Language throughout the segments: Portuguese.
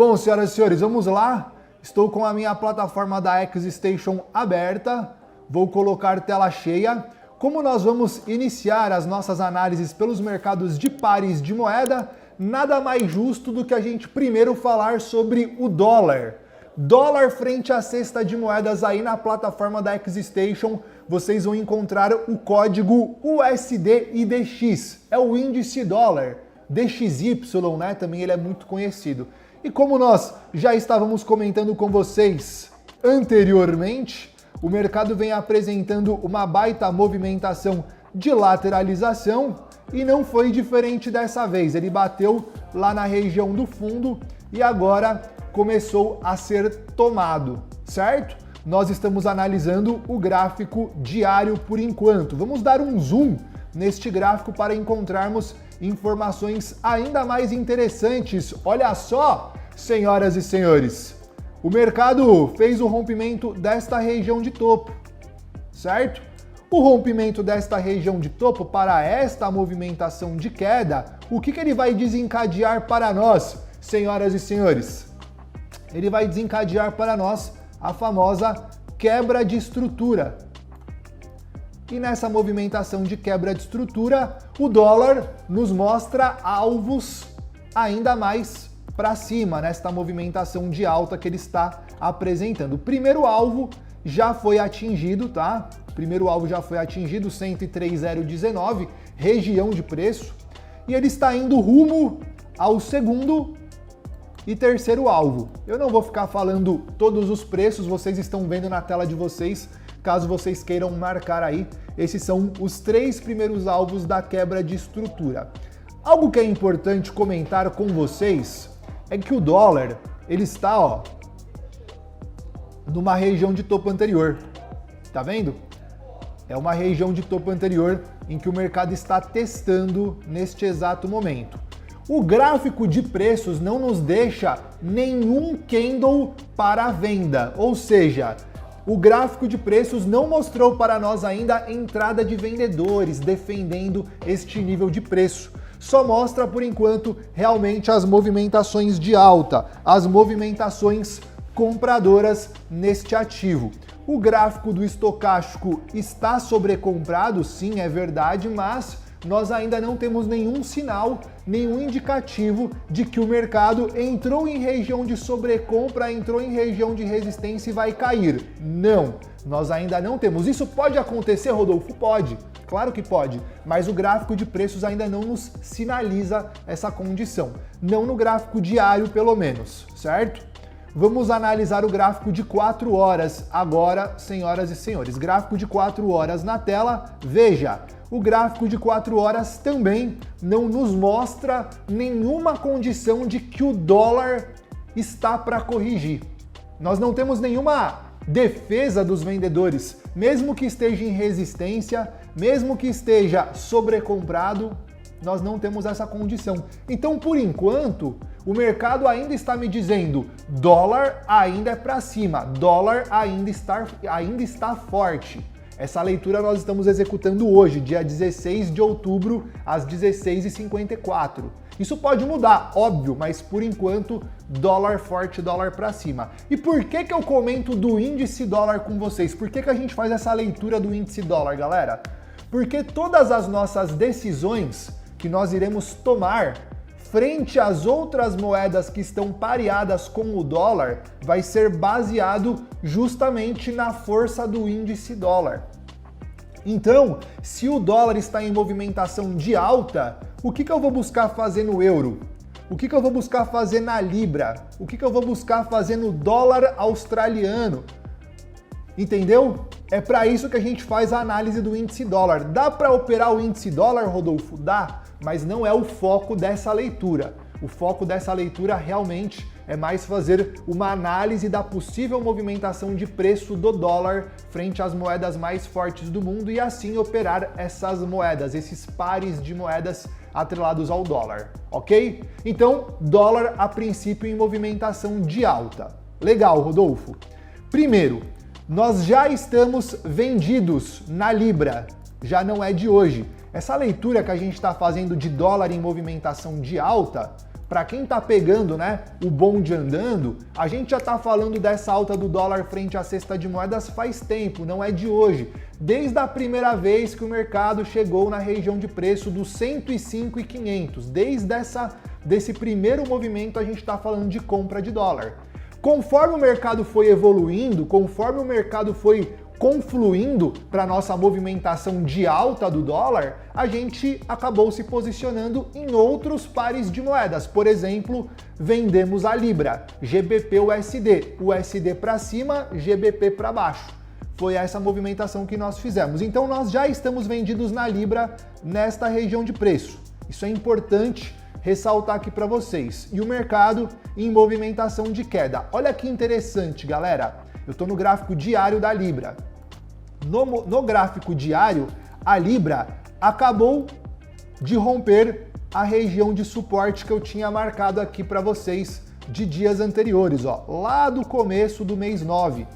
Bom, senhoras e senhores, vamos lá. Estou com a minha plataforma da X-Station aberta. Vou colocar tela cheia. Como nós vamos iniciar as nossas análises pelos mercados de pares de moeda, nada mais justo do que a gente primeiro falar sobre o dólar. Dólar frente à cesta de moedas aí na plataforma da X-Station, vocês vão encontrar o código USDIDX. É o índice dólar. DXY, né? Também ele é muito conhecido. E como nós já estávamos comentando com vocês anteriormente, o mercado vem apresentando uma baita movimentação de lateralização e não foi diferente dessa vez. Ele bateu lá na região do fundo e agora começou a ser tomado, certo? Nós estamos analisando o gráfico diário por enquanto. Vamos dar um zoom neste gráfico para encontrarmos informações ainda mais interessantes. Olha só, senhoras e senhores, o mercado fez o rompimento desta região de topo, certo? O rompimento desta região de topo para esta movimentação de queda, o que ele vai desencadear para nós, senhoras e senhores? Ele vai desencadear para nós a famosa quebra de estrutura. E nessa movimentação de quebra de estrutura, o dólar nos mostra alvos ainda mais para cima, nesta movimentação de alta que ele está apresentando. O primeiro alvo já foi atingido, tá? O primeiro alvo já foi atingido, 103,019, região de preço. E ele está indo rumo ao segundo e terceiro alvo. Eu não vou ficar falando todos os preços, vocês estão vendo na tela de vocês, caso vocês queiram marcar aí. Esses são os 3 primeiros alvos da quebra de estrutura. Algo que é importante comentar com vocês é que o dólar, ele está, numa região de topo anterior. Tá vendo? É uma região de topo anterior em que o mercado está testando neste exato momento. O gráfico de preços não nos deixa nenhum candle para a venda, ou seja, o gráfico de preços não mostrou para nós ainda a entrada de vendedores defendendo este nível de preço. Só mostra, por enquanto, realmente as movimentações de alta, as movimentações compradoras neste ativo. O gráfico do estocástico está sobrecomprado, sim, é verdade, mas nós ainda não temos nenhum sinal, nenhum indicativo de que o mercado entrou em região de sobrecompra, entrou em região de resistência e vai cair. Não, nós ainda não temos. Isso pode acontecer, Rodolfo? Pode, claro que pode, mas o gráfico de preços ainda não nos sinaliza essa condição. Não no gráfico diário, pelo menos, certo? Vamos analisar o gráfico de 4 horas agora, senhoras e senhores. Gráfico de 4 horas na tela, veja. O gráfico de 4 horas também não nos mostra nenhuma condição de que o dólar está para corrigir. Nós não temos nenhuma defesa dos vendedores, mesmo que esteja em resistência, mesmo que esteja sobrecomprado, nós não temos essa condição. Então, por enquanto, o mercado ainda está me dizendo, dólar ainda é para cima, dólar ainda está forte. Essa leitura nós estamos executando hoje, dia 16 de outubro, às 16h54. Isso pode mudar, óbvio, mas por enquanto, dólar forte, dólar para cima. E por que eu comento do índice dólar com vocês? Por que a gente faz essa leitura do índice dólar, galera? Porque todas as nossas decisões que nós iremos tomar frente às outras moedas que estão pareadas com o dólar, vai ser baseado justamente na força do índice dólar. Então, se o dólar está em movimentação de alta, o que eu vou buscar fazer no euro? O que eu vou buscar fazer na libra? O que eu vou buscar fazer no dólar australiano? Entendeu? É para isso que a gente faz a análise do índice dólar. Dá para operar o índice dólar, Rodolfo? Dá, mas não é o foco dessa leitura. O foco dessa leitura realmente é mais fazer uma análise da possível movimentação de preço do dólar frente às moedas mais fortes do mundo e assim operar essas moedas, esses pares de moedas atrelados ao dólar, ok? Então, dólar a princípio em movimentação de alta. Legal, Rodolfo. Primeiro, nós já estamos vendidos na Libra, já não é de hoje. Essa leitura que a gente está fazendo de dólar em movimentação de alta para quem tá pegando, né, o bonde andando, a gente já tá falando dessa alta do dólar frente à cesta de moedas faz tempo, não é de hoje. Desde a primeira vez que o mercado chegou na região de preço dos 105,500, desse primeiro movimento a gente está falando de compra de dólar. Conforme o mercado foi evoluindo, conforme o mercado foi confluindo para nossa movimentação de alta do dólar, a gente acabou se posicionando em outros pares de moedas. Por exemplo, vendemos a Libra, GBP-USD, USD para cima, GBP para baixo. Foi essa movimentação que nós fizemos. Então nós já estamos vendidos na Libra nesta região de preço. Isso é importante ressaltar aqui para vocês. E o mercado em movimentação de queda. Olha que interessante, galera. Eu estou no gráfico diário da Libra. No gráfico diário, a Libra acabou de romper a região de suporte que eu tinha marcado aqui para vocês de dias anteriores, ó, lá do começo do mês 9.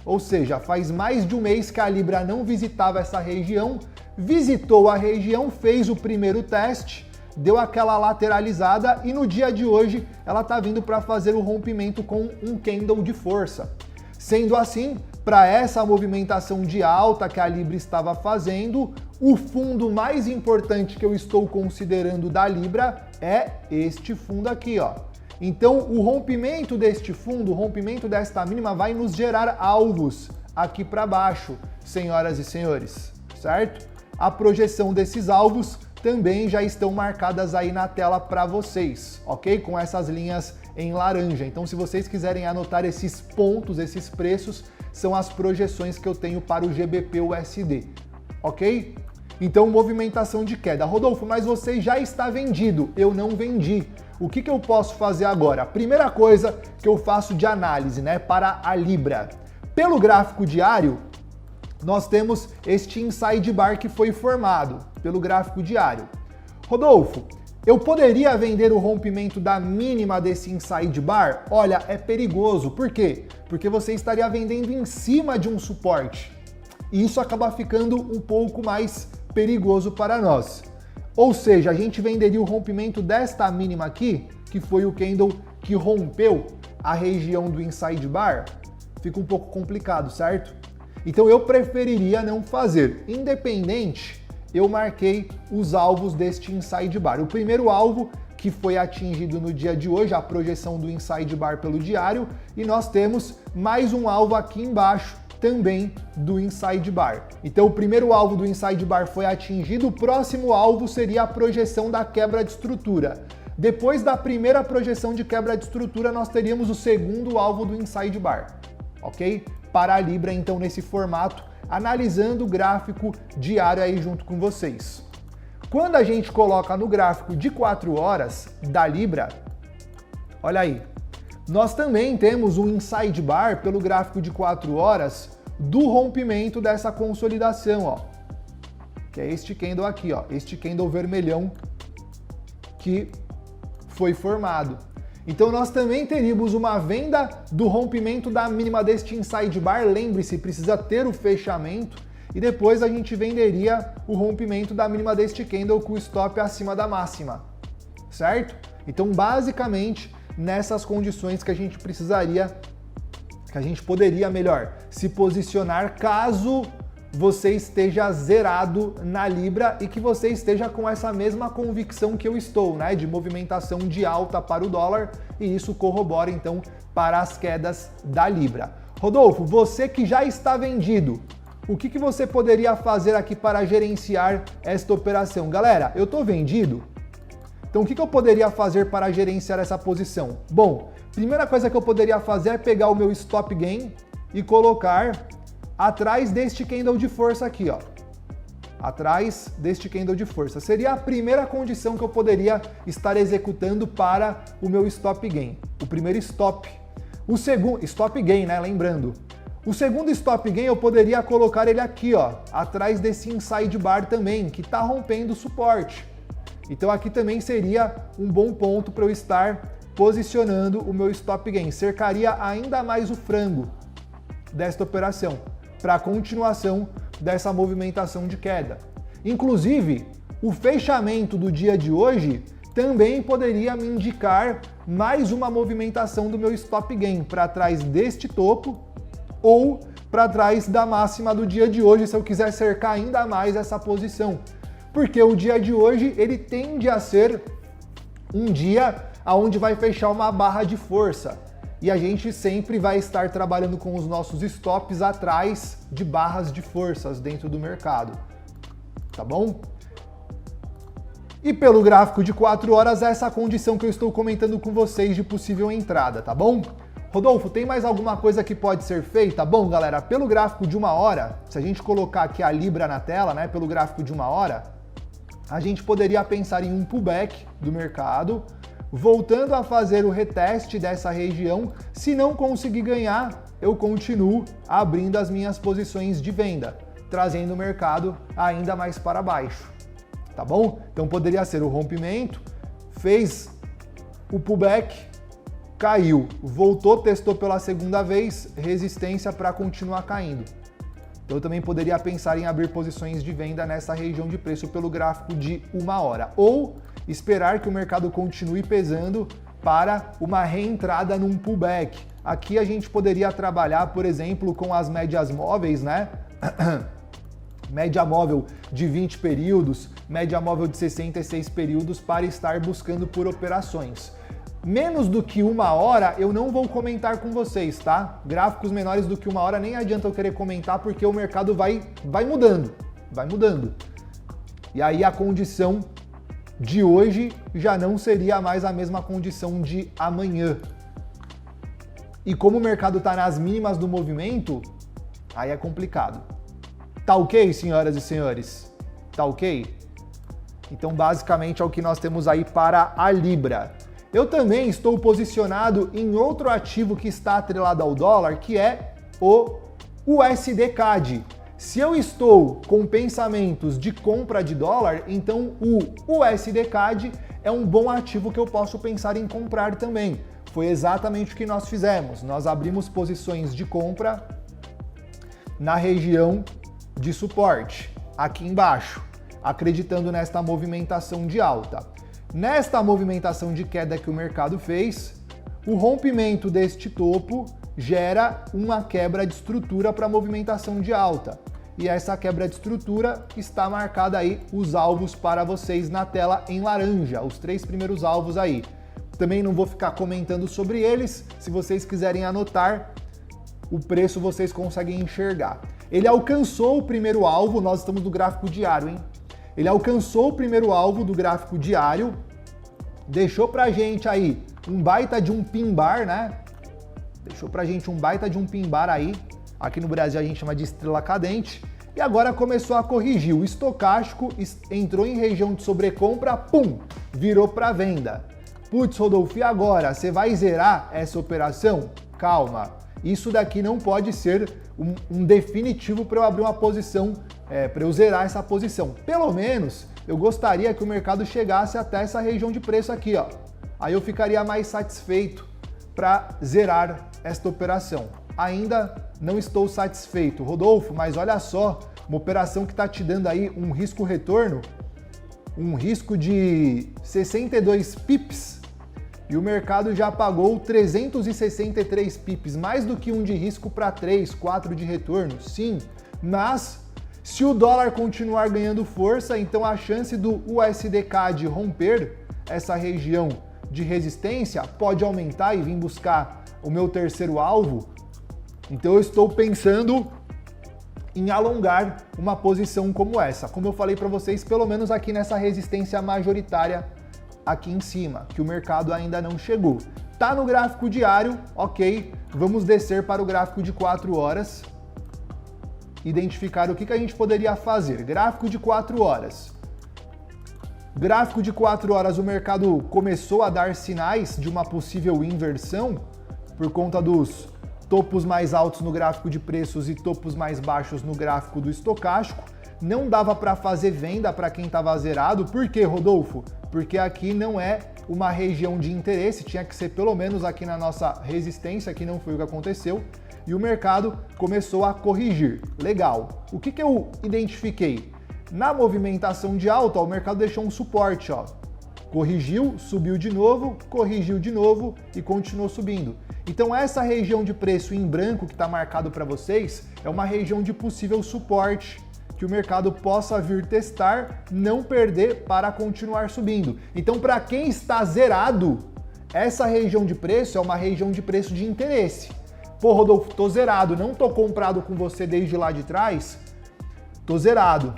Ou seja, faz mais de um mês que a Libra não visitava essa região, visitou a região, fez o primeiro teste, deu aquela lateralizada e no dia de hoje ela está vindo para fazer o rompimento com um candle de força. Sendo assim, para essa movimentação de alta que a Libra estava fazendo, o fundo mais importante que eu estou considerando da Libra é este fundo aqui, ó. Então, o rompimento deste fundo, o rompimento desta mínima vai nos gerar alvos aqui para baixo, senhoras e senhores, certo? A projeção desses alvos também já estão marcadas aí na tela para vocês, ok? Com essas linhas em laranja. Então, se vocês quiserem anotar esses pontos, esses preços, são as projeções que eu tenho para o GBP-USD, ok? Então, movimentação de queda. Rodolfo, mas você já está vendido. Eu não vendi. O que eu posso fazer agora? A primeira coisa que eu faço de análise, né, para a Libra. Pelo gráfico diário, nós temos este inside bar que foi formado pelo gráfico diário. Rodolfo, eu poderia vender o rompimento da mínima desse inside bar? Olha, é perigoso. Por quê? Porque você estaria vendendo em cima de um suporte. E isso acaba ficando um pouco mais perigoso para nós. Ou seja, a gente venderia o rompimento desta mínima aqui, que foi o candle que rompeu a região do inside bar. Fica um pouco complicado, certo? Então eu preferiria não fazer. Independente, eu marquei os alvos deste inside bar. O primeiro alvo que foi atingido no dia de hoje, a projeção do inside bar pelo diário, e nós temos mais um alvo aqui embaixo também do inside bar. Então o primeiro alvo do inside bar foi atingido, o próximo alvo seria a projeção da quebra de estrutura. Depois da primeira projeção de quebra de estrutura, nós teríamos o segundo alvo do inside bar, ok? Para a Libra, então, nesse formato, analisando o gráfico diário aí junto com vocês. Quando a gente coloca no gráfico de 4 horas da Libra, olha aí, nós também temos um inside bar pelo gráfico de 4 horas do rompimento dessa consolidação, ó, que é este candle aqui, ó, este candle vermelhão que foi formado. Então nós também teríamos uma venda do rompimento da mínima deste inside bar, lembre-se, precisa ter o fechamento, e depois a gente venderia o rompimento da mínima deste candle com o stop acima da máxima, certo? Então basicamente nessas condições que a gente precisaria, que a gente poderia melhor se posicionar caso você esteja zerado na Libra e que você esteja com essa mesma convicção que eu estou, né, de movimentação de alta para o dólar, e isso corrobora então para as quedas da Libra. Rodolfo, você que já está vendido, o que você poderia fazer aqui para gerenciar esta operação? Galera, eu estou vendido, então o que eu poderia fazer para gerenciar essa posição? Bom, primeira coisa que eu poderia fazer é pegar o meu stop gain e colocar atrás deste candle de força aqui, ó. Atrás deste candle de força. Seria a primeira condição que eu poderia estar executando para o meu stop gain. O primeiro stop. O segundo, stop gain, né? Lembrando. O segundo stop gain eu poderia colocar ele aqui, ó, atrás desse inside bar também, que está rompendo o suporte. Então aqui também seria um bom ponto para eu estar posicionando o meu stop gain. Cercaria ainda mais o frango desta operação, para a continuação dessa movimentação de queda. Inclusive, o fechamento do dia de hoje também poderia me indicar mais uma movimentação do meu stop gain para trás deste topo ou para trás da máxima do dia de hoje, se eu quiser cercar ainda mais essa posição. Porque o dia de hoje ele tende a ser um dia onde vai fechar uma barra de força. E a gente sempre vai estar trabalhando com os nossos stops atrás de barras de forças dentro do mercado. Tá bom? E pelo gráfico de 4 horas, essa é a condição que eu estou comentando com vocês de possível entrada, tá bom? Rodolfo, tem mais alguma coisa que pode ser feita? Bom, galera, pelo gráfico de 1 hora, se a gente colocar aqui a Libra na tela, né, pelo gráfico de 1 hora, a gente poderia pensar em um pullback do mercado, voltando a fazer o reteste dessa região. Se não conseguir ganhar, eu continuo abrindo as minhas posições de venda, trazendo o mercado ainda mais para baixo, tá bom? Então poderia ser o rompimento, fez o pullback, caiu, voltou, testou pela segunda vez, resistência para continuar caindo. Então eu também poderia pensar em abrir posições de venda nessa região de preço pelo gráfico de 1 hora, ou esperar que o mercado continue pesando para uma reentrada num pullback. Aqui a gente poderia trabalhar, por exemplo, com as médias móveis, né? Média móvel de 20 períodos, média móvel de 66 períodos para estar buscando por operações. Menos do que 1 hora eu não vou comentar com vocês, tá? Gráficos menores do que 1 hora nem adianta eu querer comentar porque o mercado vai mudando. E aí a condição de hoje já não seria mais a mesma condição de amanhã. E como o mercado está nas mínimas do movimento, aí é complicado. Tá ok, senhoras e senhores? Tá ok? Então, basicamente, é o que nós temos aí para a Libra. Eu também estou posicionado em outro ativo que está atrelado ao dólar, que é o USD-CAD. Se eu estou com pensamentos de compra de dólar, então o USD-CAD é um bom ativo que eu posso pensar em comprar também. Foi exatamente o que nós fizemos. Nós abrimos posições de compra na região de suporte, aqui embaixo, acreditando nesta movimentação de alta. Nesta movimentação de queda que o mercado fez, o rompimento deste topo gera uma quebra de estrutura para movimentação de alta. E essa quebra de estrutura está marcada aí os alvos para vocês na tela em laranja, os 3 primeiros alvos aí. Também não vou ficar comentando sobre eles, se vocês quiserem anotar, o preço vocês conseguem enxergar. Ele alcançou o primeiro alvo, nós estamos no gráfico diário, hein? Ele alcançou o primeiro alvo do gráfico diário, deixou pra gente aí um baita de um pin bar, né? Deixou pra gente um baita de um pin bar aí, aqui no Brasil a gente chama de estrela cadente, e agora começou a corrigir. O estocástico entrou em região de sobrecompra, pum, virou para venda. Putz, Rodolfo, e agora? Você vai zerar essa operação? Calma, isso daqui não pode ser um definitivo para eu abrir uma posição, para eu zerar essa posição. Pelo menos eu gostaria que o mercado chegasse até essa região de preço aqui, ó. Aí eu ficaria mais satisfeito para zerar esta operação. Ainda não estou satisfeito, Rodolfo, mas olha só, uma operação que está te dando aí um risco-retorno, um risco de 62 pips, e o mercado já pagou 363 pips, mais do que um de risco para 3, 4 de retorno, sim, mas se o dólar continuar ganhando força, então a chance do USD-CAD romper essa região de resistência pode aumentar e vir buscar o meu terceiro alvo. Então eu estou pensando em alongar uma posição como essa. Como eu falei para vocês, pelo menos aqui nessa resistência majoritária aqui em cima, que o mercado ainda não chegou. Tá no gráfico diário, ok. Vamos descer para o gráfico de 4 horas. Identificar o que a gente poderia fazer. Gráfico de 4 horas. Gráfico de 4 horas, o mercado começou a dar sinais de uma possível inversão por conta dos topos mais altos no gráfico de preços e topos mais baixos no gráfico do estocástico. Não dava para fazer venda para quem estava zerado. Por quê, Rodolfo? Porque aqui não é uma região de interesse, tinha que ser pelo menos aqui na nossa resistência, que não foi o que aconteceu, e o mercado começou a corrigir. Legal. O que eu identifiquei? Na movimentação de alta, ó, o mercado deixou um suporte, ó. Corrigiu, subiu de novo, corrigiu de novo e continuou subindo. Então essa região de preço em branco que está marcado para vocês é uma região de possível suporte que o mercado possa vir testar, não perder para continuar subindo. Então para quem está zerado, essa região de preço é uma região de preço de interesse. Pô, Rodolfo, tô zerado, não tô comprado com você desde lá de trás, tô zerado.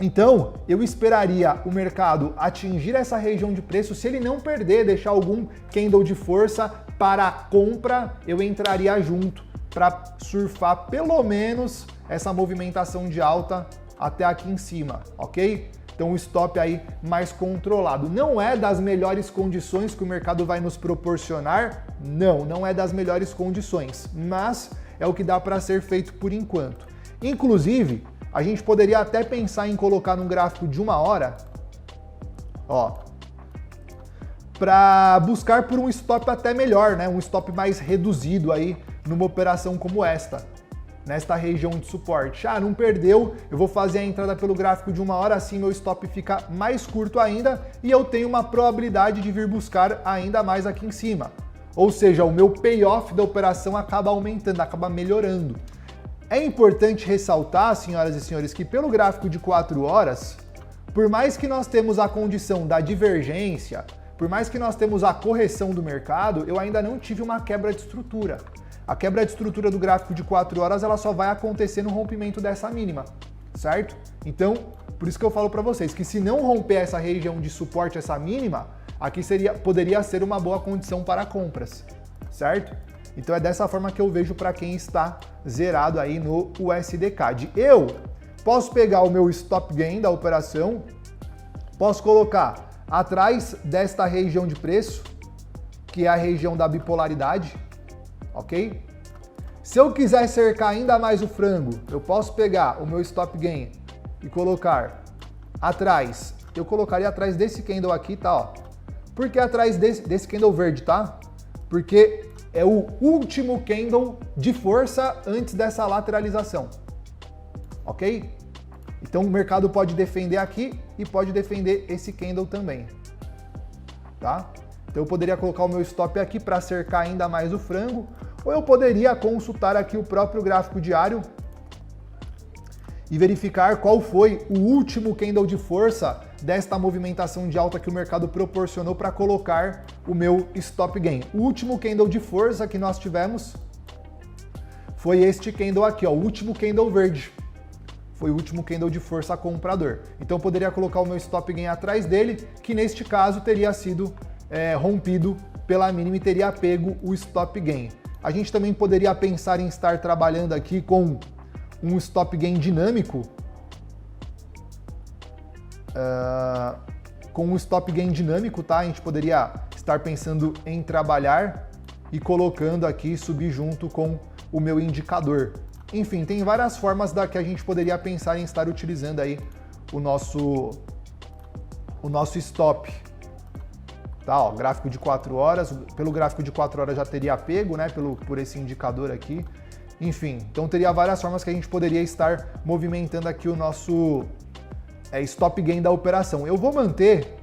Então, eu esperaria o mercado atingir essa região de preço. Se ele não perder, deixar algum candle de força para a compra, eu entraria junto para surfar pelo menos essa movimentação de alta até aqui em cima, ok? Então o stop aí mais controlado. Não é das melhores condições que o mercado vai nos proporcionar? Não é das melhores condições, mas é o que dá para ser feito por enquanto. Inclusive, a gente poderia até pensar em colocar num gráfico de 1 hora, ó, para buscar por um stop até melhor, né? Um stop mais reduzido aí numa operação como esta, nesta região de suporte. Ah, não perdeu, eu vou fazer a entrada pelo gráfico de 1 hora, assim meu stop fica mais curto ainda e eu tenho uma probabilidade de vir buscar ainda mais aqui em cima. Ou seja, o meu payoff da operação acaba aumentando, acaba melhorando. É importante ressaltar, senhoras e senhores, que pelo gráfico de 4 horas, por mais que nós temos a condição da divergência, por mais que nós temos a correção do mercado, eu ainda não tive uma quebra de estrutura. A quebra de estrutura do gráfico de 4 horas, ela só vai acontecer no rompimento dessa mínima, certo? Então, por isso que eu falo para vocês que se não romper essa região de suporte, essa mínima, aqui poderia ser uma boa condição para compras, certo? Então é dessa forma que eu vejo para quem está zerado aí no USD-CAD. Eu posso pegar o meu stop gain da operação, posso colocar atrás desta região de preço, que é a região da bipolaridade, ok? Se eu quiser cercar ainda mais o frango, eu posso pegar o meu stop gain e colocar atrás, eu colocaria atrás desse candle aqui, tá? Ó. Por que atrás desse candle verde, tá? Porque é o último candle de força antes dessa lateralização, ok? Então o mercado pode defender aqui e pode defender esse candle também, tá? Então eu poderia colocar o meu stop aqui para cercar ainda mais o frango, ou eu poderia consultar aqui o próprio gráfico diário e verificar qual foi o último candle de força desta movimentação de alta que o mercado proporcionou para colocar o meu stop gain. O último candle de força que nós tivemos foi este candle aqui, ó, o último candle verde. Foi o último candle de força comprador. Então eu poderia colocar o meu stop gain atrás dele, que neste caso teria sido rompido pela mínima e teria pego o stop gain. A gente também poderia pensar em estar trabalhando aqui com um stop gain dinâmico, com um stop gain dinâmico, tá? A gente poderia estar pensando em trabalhar e colocando aqui, subir junto com o meu indicador. Enfim, tem várias formas que a gente poderia pensar em estar utilizando aí o nosso stop. Tá, ó, gráfico de 4 horas, pelo gráfico de 4 horas já teria pego, né, por esse indicador aqui. Enfim, então teria várias formas que a gente poderia estar movimentando aqui o nosso stop gain da operação. Eu vou manter,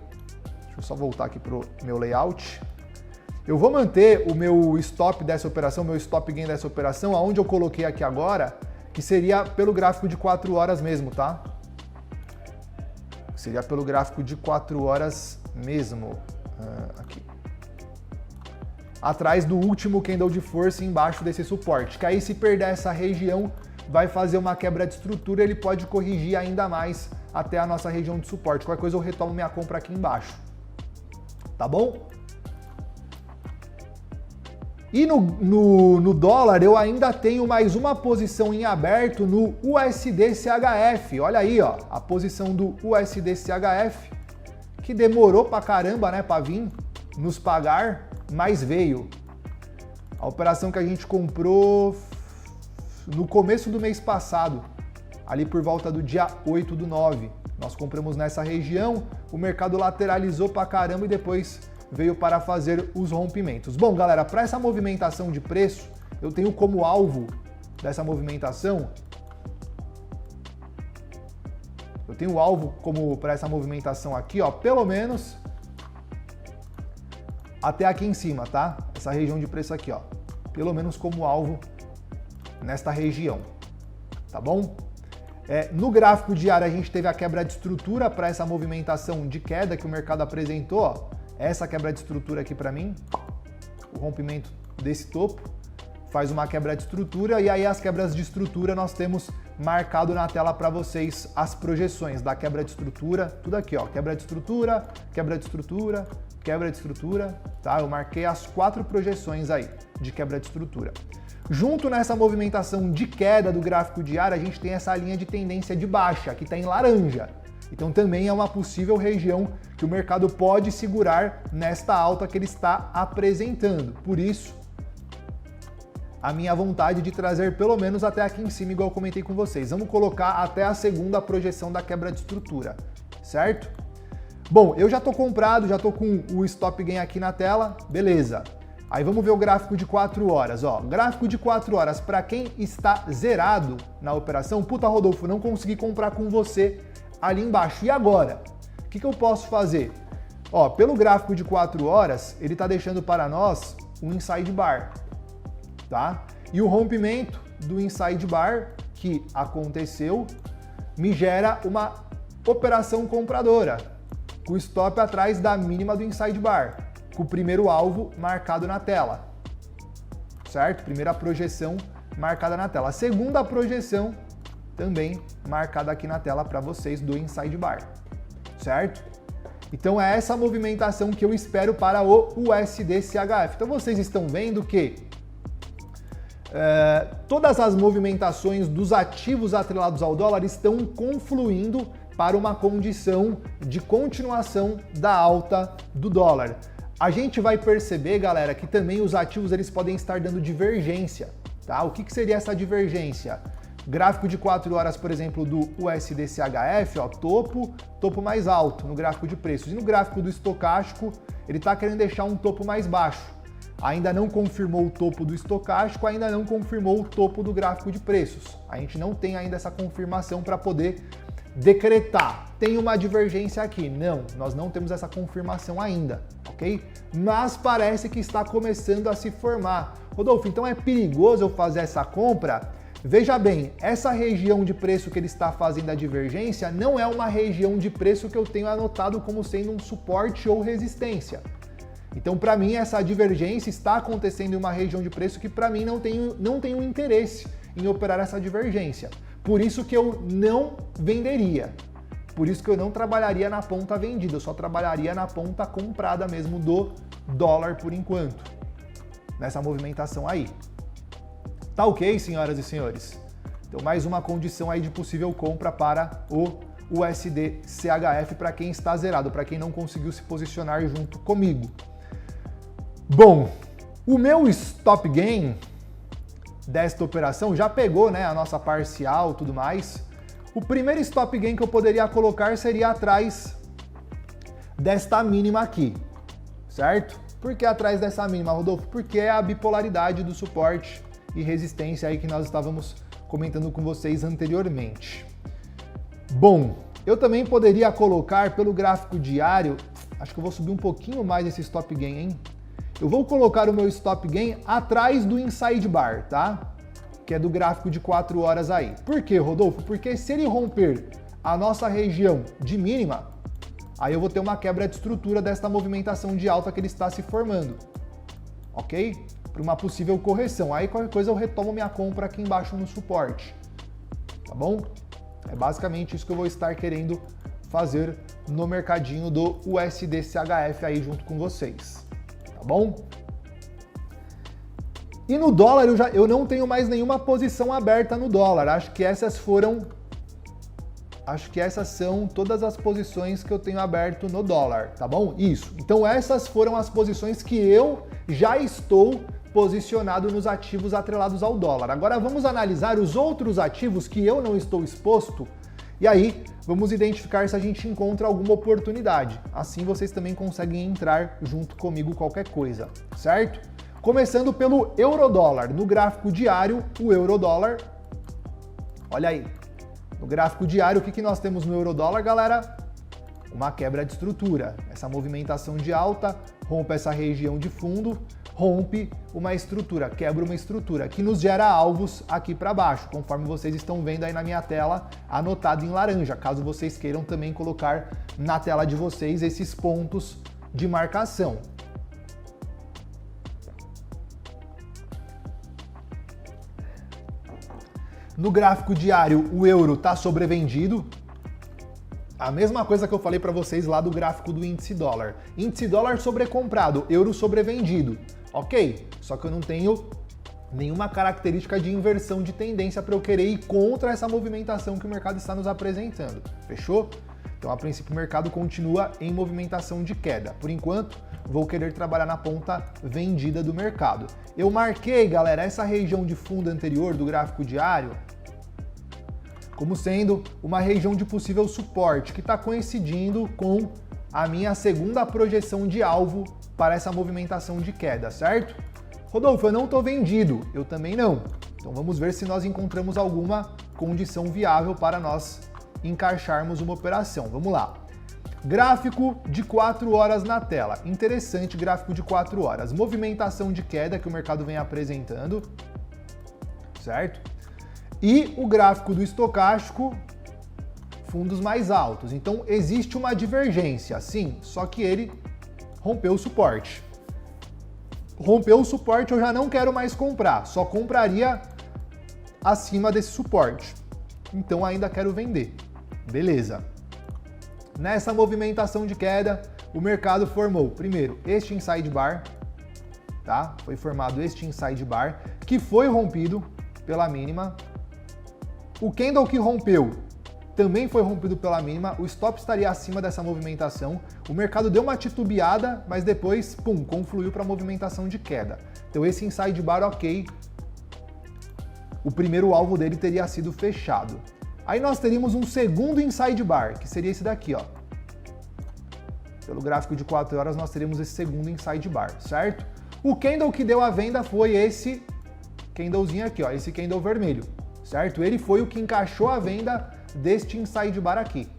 deixa eu só voltar aqui pro meu layout. Eu vou manter o meu stop dessa operação, meu stop gain dessa operação, aonde eu coloquei aqui agora, que seria pelo gráfico de 4 horas mesmo, tá? Seria pelo gráfico de 4 horas mesmo. Aqui. Atrás do último candle de força embaixo desse suporte, que aí se perder essa região, vai fazer uma quebra de estrutura, ele pode corrigir ainda mais até a nossa região de suporte. Qualquer coisa eu retomo minha compra aqui embaixo. Tá bom? E no dólar eu ainda tenho mais uma posição em aberto no USD-CHF. Olha aí, ó, a posição do USD-CHF, que demorou pra caramba, né, pra vir nos pagar, mas veio. A operação que a gente comprou no começo do mês passado, ali por volta do dia 8/9. Nós compramos nessa região, o mercado lateralizou pra caramba e depois veio para fazer os rompimentos. Bom, galera, para essa movimentação de preço, eu tenho como alvo dessa movimentação, eu tenho alvo como para essa movimentação aqui, ó, pelo menos até aqui em cima, tá? Essa região de preço aqui, ó. Pelo menos como alvo nesta região, tá bom? No gráfico diário a gente teve a quebra de estrutura para essa movimentação de queda que o mercado apresentou, ó. Essa quebra de estrutura aqui para mim, o rompimento desse topo, faz uma quebra de estrutura e aí as quebras de estrutura nós temos marcado na tela para vocês as projeções da quebra de estrutura, tudo aqui, ó, quebra de estrutura, quebra de estrutura, quebra de estrutura, tá? Eu marquei as 4 projeções aí de quebra de estrutura. Junto nessa movimentação de queda do gráfico diário, a gente tem essa linha de tendência de baixa, que está em laranja. Então também é uma possível região que o mercado pode segurar nesta alta que ele está apresentando. Por isso, a minha vontade de trazer pelo menos até aqui em cima, igual eu comentei com vocês. Vamos colocar até a segunda projeção da quebra de estrutura, certo? Bom, eu já estou comprado, já estou com o stop gain aqui na tela, beleza. Aí vamos ver o gráfico de 4 horas, ó. Gráfico de 4 horas, para quem está zerado na operação, puta Rodolfo, não consegui comprar com você ali embaixo. E agora? O que eu posso fazer? Ó, pelo gráfico de 4 horas, ele está deixando para nós um inside bar, tá? E o rompimento do inside bar que aconteceu me gera uma operação compradora, com o stop atrás da mínima do inside bar, com o primeiro alvo marcado na tela, certo? Primeira projeção marcada na tela. A segunda projeção também marcada aqui na tela para vocês do inside bar, certo? Então é essa movimentação que eu espero para o USD-CHF. Então vocês estão vendo que todas as movimentações dos ativos atrelados ao dólar estão confluindo para uma condição de continuação da alta do dólar. A gente vai perceber, galera, que também os ativos eles podem estar dando divergência, tá? O que seria essa divergência? Gráfico de 4 horas, por exemplo, do USD-CHF, ó, topo mais alto no gráfico de preços. E no gráfico do estocástico, ele está querendo deixar um topo mais baixo. Ainda não confirmou o topo do estocástico, ainda não confirmou o topo do gráfico de preços. A gente não tem ainda essa confirmação para poder decretar. Tem uma divergência aqui. Não, nós não temos essa confirmação ainda, ok? Mas parece que está começando a se formar. Rodolfo, então é perigoso eu fazer essa compra? Veja bem, essa região de preço que ele está fazendo a divergência não é uma região de preço que eu tenho anotado como sendo um suporte ou resistência. Então, para mim, essa divergência está acontecendo em uma região de preço que, para mim, não tenho interesse em operar essa divergência. Por isso que eu não venderia. Por isso que eu não trabalharia na ponta vendida, eu só trabalharia na ponta comprada mesmo do dólar por enquanto, nessa movimentação aí. Tá ok, senhoras e senhores? Então, mais uma condição aí de possível compra para o USD-CHF para quem está zerado, para quem não conseguiu se posicionar junto comigo. Bom, o meu stop gain desta operação já pegou, né, a nossa parcial e tudo mais. O primeiro stop gain que eu poderia colocar seria atrás desta mínima aqui, certo? Por que atrás dessa mínima, Rodolfo? Porque é a bipolaridade do suporte e resistência aí que nós estávamos comentando com vocês anteriormente. Bom, eu também poderia colocar pelo gráfico diário, acho que eu vou subir um pouquinho mais esse stop gain, hein? Eu vou colocar o meu stop gain atrás do inside bar, tá? Que é do gráfico de 4 horas aí. Por quê, Rodolfo? Porque se ele romper a nossa região de mínima, aí eu vou ter uma quebra de estrutura desta movimentação de alta que ele está se formando, ok? Para uma possível correção. Aí qualquer coisa eu retomo minha compra aqui embaixo no suporte, tá bom? É basicamente isso que eu vou estar querendo fazer no mercadinho do USD-CHF aí junto com vocês, tá bom? E no dólar eu não tenho mais nenhuma posição aberta no dólar. Acho que essas são todas as posições que eu tenho aberto no dólar, tá bom? Isso. Então essas foram as posições que eu já estou posicionado nos ativos atrelados ao dólar. Agora vamos analisar os outros ativos que eu não estou exposto e aí vamos identificar se a gente encontra alguma oportunidade. Assim vocês também conseguem entrar junto comigo qualquer coisa, certo? Começando pelo euro-dólar. No gráfico diário, o euro-dólar, olha aí, no gráfico diário, o que nós temos no euro-dólar, galera? uma quebra de estrutura. Essa movimentação de alta rompe essa região de fundo, rompe uma estrutura, quebra uma estrutura, que nos gera alvos aqui para baixo, conforme vocês estão vendo aí na minha tela, anotado em laranja, caso vocês queiram também colocar na tela de vocês esses pontos de marcação. No gráfico diário, o euro está sobrevendido. A mesma coisa que eu falei para vocês lá do gráfico do índice dólar. Índice dólar sobrecomprado, euro sobrevendido. Ok, só que eu não tenho nenhuma característica de inversão de tendência para eu querer ir contra essa movimentação que o mercado está nos apresentando. Fechou? Então, a princípio, o mercado continua em movimentação de queda. Por enquanto, vou querer trabalhar na ponta vendida do mercado. Eu marquei, galera, essa região de fundo anterior do gráfico diário como sendo uma região de possível suporte, que está coincidindo com a minha segunda projeção de alvo para essa movimentação de queda, certo? Rodolfo, eu não estou vendido, eu também não. Então vamos ver se nós encontramos alguma condição viável para nós encaixarmos uma operação. Vamos lá. Gráfico de 4 horas na tela. Interessante gráfico de 4 horas. Movimentação de queda que o mercado vem apresentando, certo? E o gráfico do estocástico, fundos mais altos. Então existe uma divergência, sim, só que ele rompeu o suporte. Rompeu o suporte, eu já não quero mais comprar, só compraria acima desse suporte. Então ainda quero vender. Beleza. Nessa movimentação de queda, o mercado formou, primeiro, este inside bar, tá? Foi formado este inside bar, que foi rompido pela mínima. O candle que rompeu também foi rompido pela mínima, o stop estaria acima dessa movimentação, o mercado deu uma titubeada, mas depois, pum, confluiu para a movimentação de queda. Então esse inside bar, ok, o primeiro alvo dele teria sido fechado. Aí nós teríamos um segundo inside bar, que seria esse daqui, ó. Pelo gráfico de 4 horas nós teríamos esse segundo inside bar, certo? O candle que deu a venda foi esse candlezinho aqui, ó, esse candle vermelho. Certo? Ele foi o que encaixou a venda deste inside bar aqui.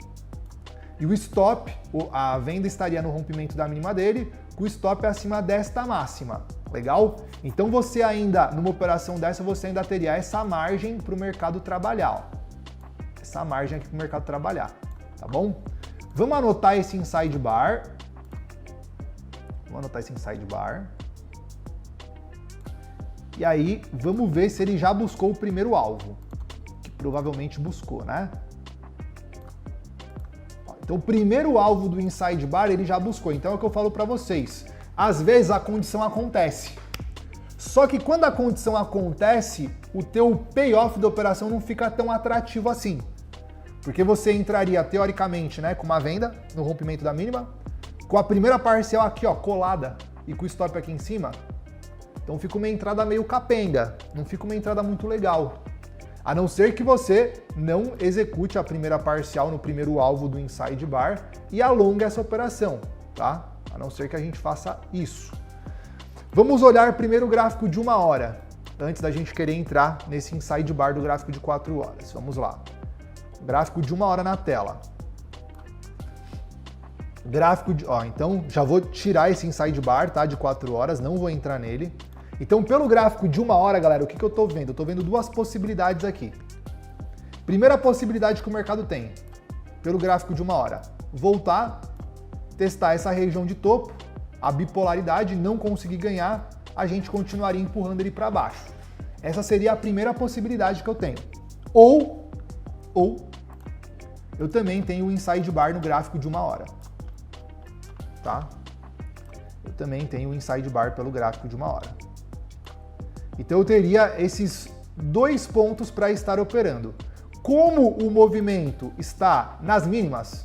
E o stop, a venda estaria no rompimento da mínima dele, com o stop acima desta máxima. Legal? Então você ainda, numa operação dessa, você ainda teria essa margem para o mercado trabalhar. Ó. Essa margem aqui para o mercado trabalhar. Tá bom? Vamos anotar esse inside bar. Vamos anotar esse inside bar. E aí, vamos ver se ele já buscou o primeiro alvo, que provavelmente buscou, né? Então, o primeiro alvo do inside bar, ele já buscou. Então, é o que eu falo para vocês. Às vezes, a condição acontece. Só que quando a condição acontece, o teu payoff da operação não fica tão atrativo assim. Porque você entraria, teoricamente, né, com uma venda no rompimento da mínima, com a primeira parcial aqui, ó, colada, e com o stop aqui em cima. Então fica uma entrada meio capenga, não fica uma entrada muito legal. A não ser que você não execute a primeira parcial no primeiro alvo do inside bar e alongue essa operação, tá? A não ser que a gente faça isso. Vamos olhar primeiro o gráfico de 1 hora, antes da gente querer entrar nesse inside bar do gráfico de 4 horas. Vamos lá. Gráfico de 1 hora na tela. Gráfico de... Ó, então já vou tirar esse inside bar, tá? De 4 horas, não vou entrar nele. Então, pelo gráfico de 1 hora, galera, o que eu tô vendo? Eu tô vendo duas possibilidades aqui. Primeira possibilidade que o mercado tem, pelo gráfico de 1 hora, voltar, testar essa região de topo, a bipolaridade, não conseguir ganhar, a gente continuaria empurrando ele para baixo. Essa seria a primeira possibilidade que eu tenho. Ou eu também tenho o inside bar no gráfico de 1 hora. Tá? Eu também tenho o inside bar pelo gráfico de 1 hora. Então eu teria esses dois pontos para estar operando. Como o movimento está nas mínimas,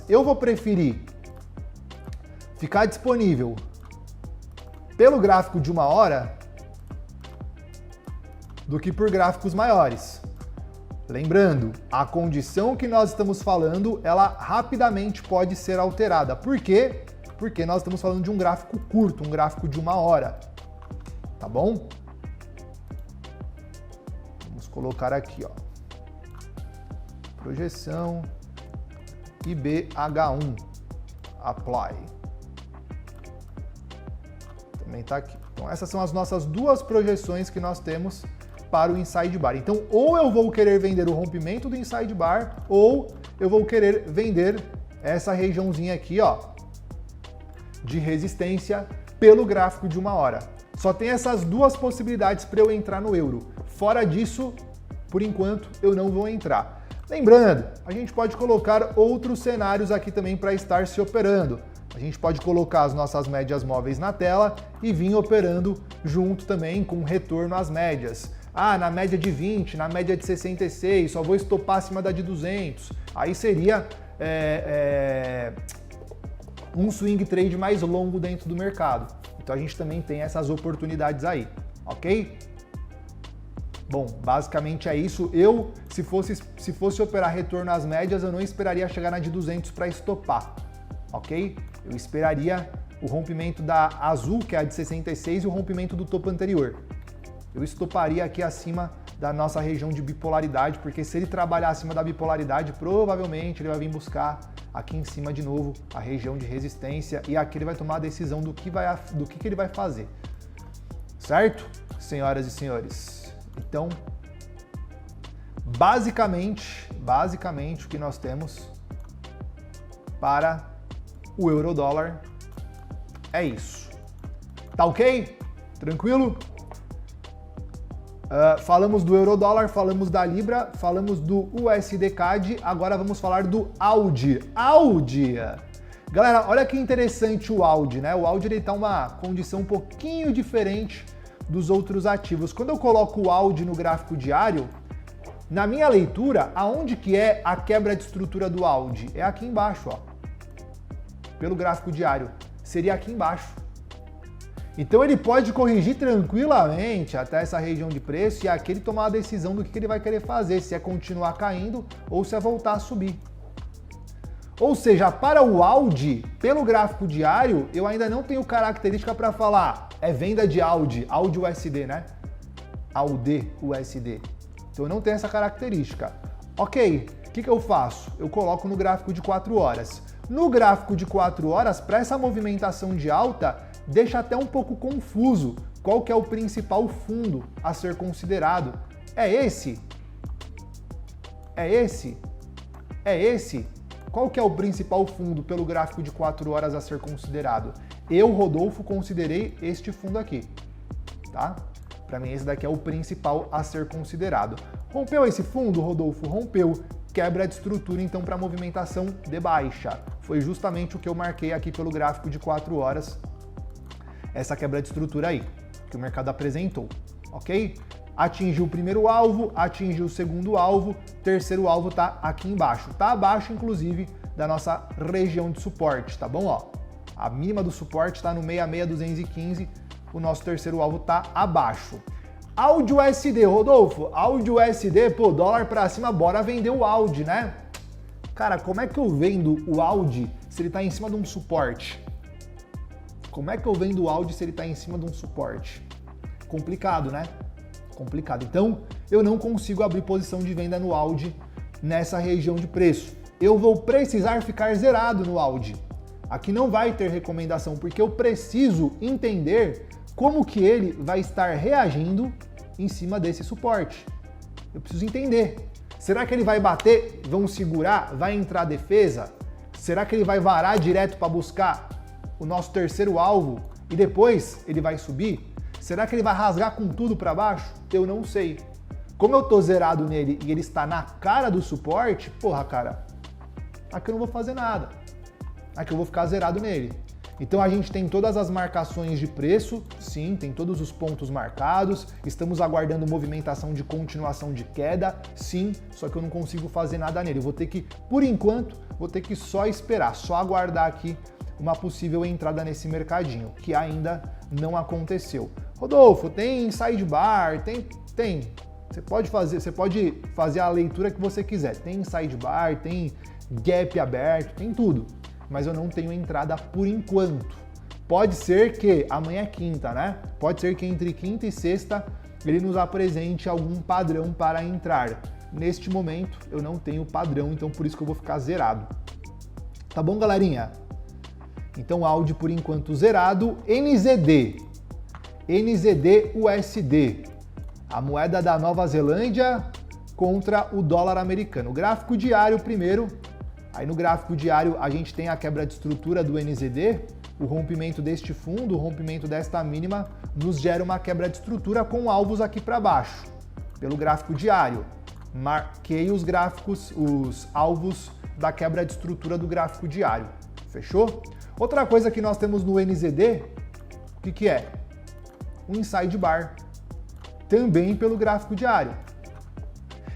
eu vou preferir ficar disponível pelo gráfico de 1 hora do que por gráficos maiores. Lembrando, a condição que nós estamos falando, ela rapidamente pode ser alterada. Por quê? Porque nós estamos falando de um gráfico curto, um gráfico de 1 hora. Tá bom? Vamos colocar aqui, ó. projeção IBH1, apply. Também está aqui. Então essas são as nossas duas projeções que nós temos para o inside bar. Então ou eu vou querer vender o rompimento do inside bar ou eu vou querer vender essa regiãozinha aqui, ó, de resistência pelo gráfico de 1 hora. Só tem essas duas possibilidades para eu entrar no euro. Fora disso, por enquanto, eu não vou entrar. Lembrando, a gente pode colocar outros cenários aqui também para estar se operando. A gente pode colocar as nossas médias móveis na tela e vir operando junto também com retorno às médias. Ah, na média de 20, na média de 66, só vou estopar acima da de 200. Aí seria um swing trade mais longo dentro do mercado. Então a gente também tem essas oportunidades aí, ok? Bom, basicamente é isso. Eu, se fosse operar retorno às médias, eu não esperaria chegar na de 200 para estopar, ok? Eu esperaria o rompimento da azul, que é a de 66, e o rompimento do topo anterior. Eu estoparia aqui acima da nossa região de bipolaridade, porque se ele trabalhar acima da bipolaridade, provavelmente ele vai vir buscar aqui em cima de novo a região de resistência e aqui ele vai tomar a decisão do que ele vai fazer. Certo, senhoras e senhores? Então, basicamente o que nós temos para o euro-dólar é isso. Tá ok? Tranquilo? Falamos do euro-dólar, falamos da libra, falamos do USD-CAD, agora vamos falar do AUD. AUD! Galera, olha que interessante o AUD, né? O AUD ele tá uma condição um pouquinho diferente dos outros ativos. Quando eu coloco o AUD no gráfico diário, na minha leitura, aonde que é a quebra de estrutura do AUD? É aqui embaixo, ó. Pelo gráfico diário. Seria aqui embaixo. Então ele pode corrigir tranquilamente até essa região de preço e aqui ele tomar a decisão do que ele vai querer fazer, se é continuar caindo ou se é voltar a subir. Ou seja, para o AUD, pelo gráfico diário, eu ainda não tenho característica para falar, é venda de AUD, AUD USD, né? AUD USD. Então eu não tenho essa característica. Ok, o que eu faço? Eu coloco no gráfico de 4 horas. No gráfico de 4 horas, para essa movimentação de alta, deixa até um pouco confuso qual que é o principal fundo a ser considerado. É esse? É esse? É esse? Qual que é o principal fundo pelo gráfico de 4 horas a ser considerado? Eu, Rodolfo, considerei este fundo aqui, tá? Para mim esse daqui é o principal a ser considerado. Rompeu esse fundo, Rodolfo? Rompeu. Quebra de estrutura então para movimentação de baixa. Foi justamente o que eu marquei aqui pelo gráfico de 4 horas. Essa quebra de estrutura aí, que o mercado apresentou, ok? Atingiu o primeiro alvo, atingiu o segundo alvo, terceiro alvo tá aqui embaixo. Tá abaixo, inclusive, da nossa região de suporte, tá bom? Ó, a mínima do suporte tá no 66,215, o nosso terceiro alvo tá abaixo. AUD USD, Rodolfo, AUD USD, pô, dólar pra cima, bora vender o AUD, né? Cara, como é que eu vendo o AUD se ele tá em cima de um suporte? Como é que eu vendo o AUD se ele está em cima de um suporte? Complicado, né? Complicado. Então, eu não consigo abrir posição de venda no AUD nessa região de preço. Eu vou precisar ficar zerado no AUD. Aqui não vai ter recomendação, porque eu preciso entender como que ele vai estar reagindo em cima desse suporte. Eu preciso entender. Será que ele vai bater, vão segurar, vai entrar defesa? Será que ele vai varar direto para buscar o nosso terceiro alvo e depois ele vai subir? Será que ele vai rasgar com tudo para baixo? Eu não sei. Como eu tô zerado nele e ele está na cara do suporte, porra, cara, aqui eu não vou fazer nada. Aqui eu vou ficar zerado nele. Então a gente tem todas as marcações de preço, sim, tem todos os pontos marcados, estamos aguardando movimentação de continuação de queda, sim, só que eu não consigo fazer nada nele. Eu vou ter que, por enquanto, vou ter que só esperar, só aguardar aqui uma possível entrada nesse mercadinho, que ainda não aconteceu. Rodolfo, tem sidebar, tem. Você pode fazer a leitura que você quiser. Tem sidebar, tem gap aberto, tem tudo. Mas eu não tenho entrada por enquanto. Pode ser que amanhã é quinta, né? Pode ser que entre quinta e sexta ele nos apresente algum padrão para entrar. neste momento eu não tenho padrão, então por isso que eu vou ficar zerado. Tá bom, galerinha? Então AUD por enquanto zerado. NZD USD, a moeda da Nova Zelândia contra o dólar americano. Gráfico diário primeiro. Aí no gráfico diário a gente tem a quebra de estrutura do NZD, o rompimento deste fundo, o rompimento desta mínima nos gera uma quebra de estrutura com alvos aqui para baixo. Pelo gráfico diário, marquei os gráficos, os alvos da quebra de estrutura do gráfico diário. Fechou? Outra coisa que nós temos no NZD, o que é? Um inside bar, também pelo gráfico diário.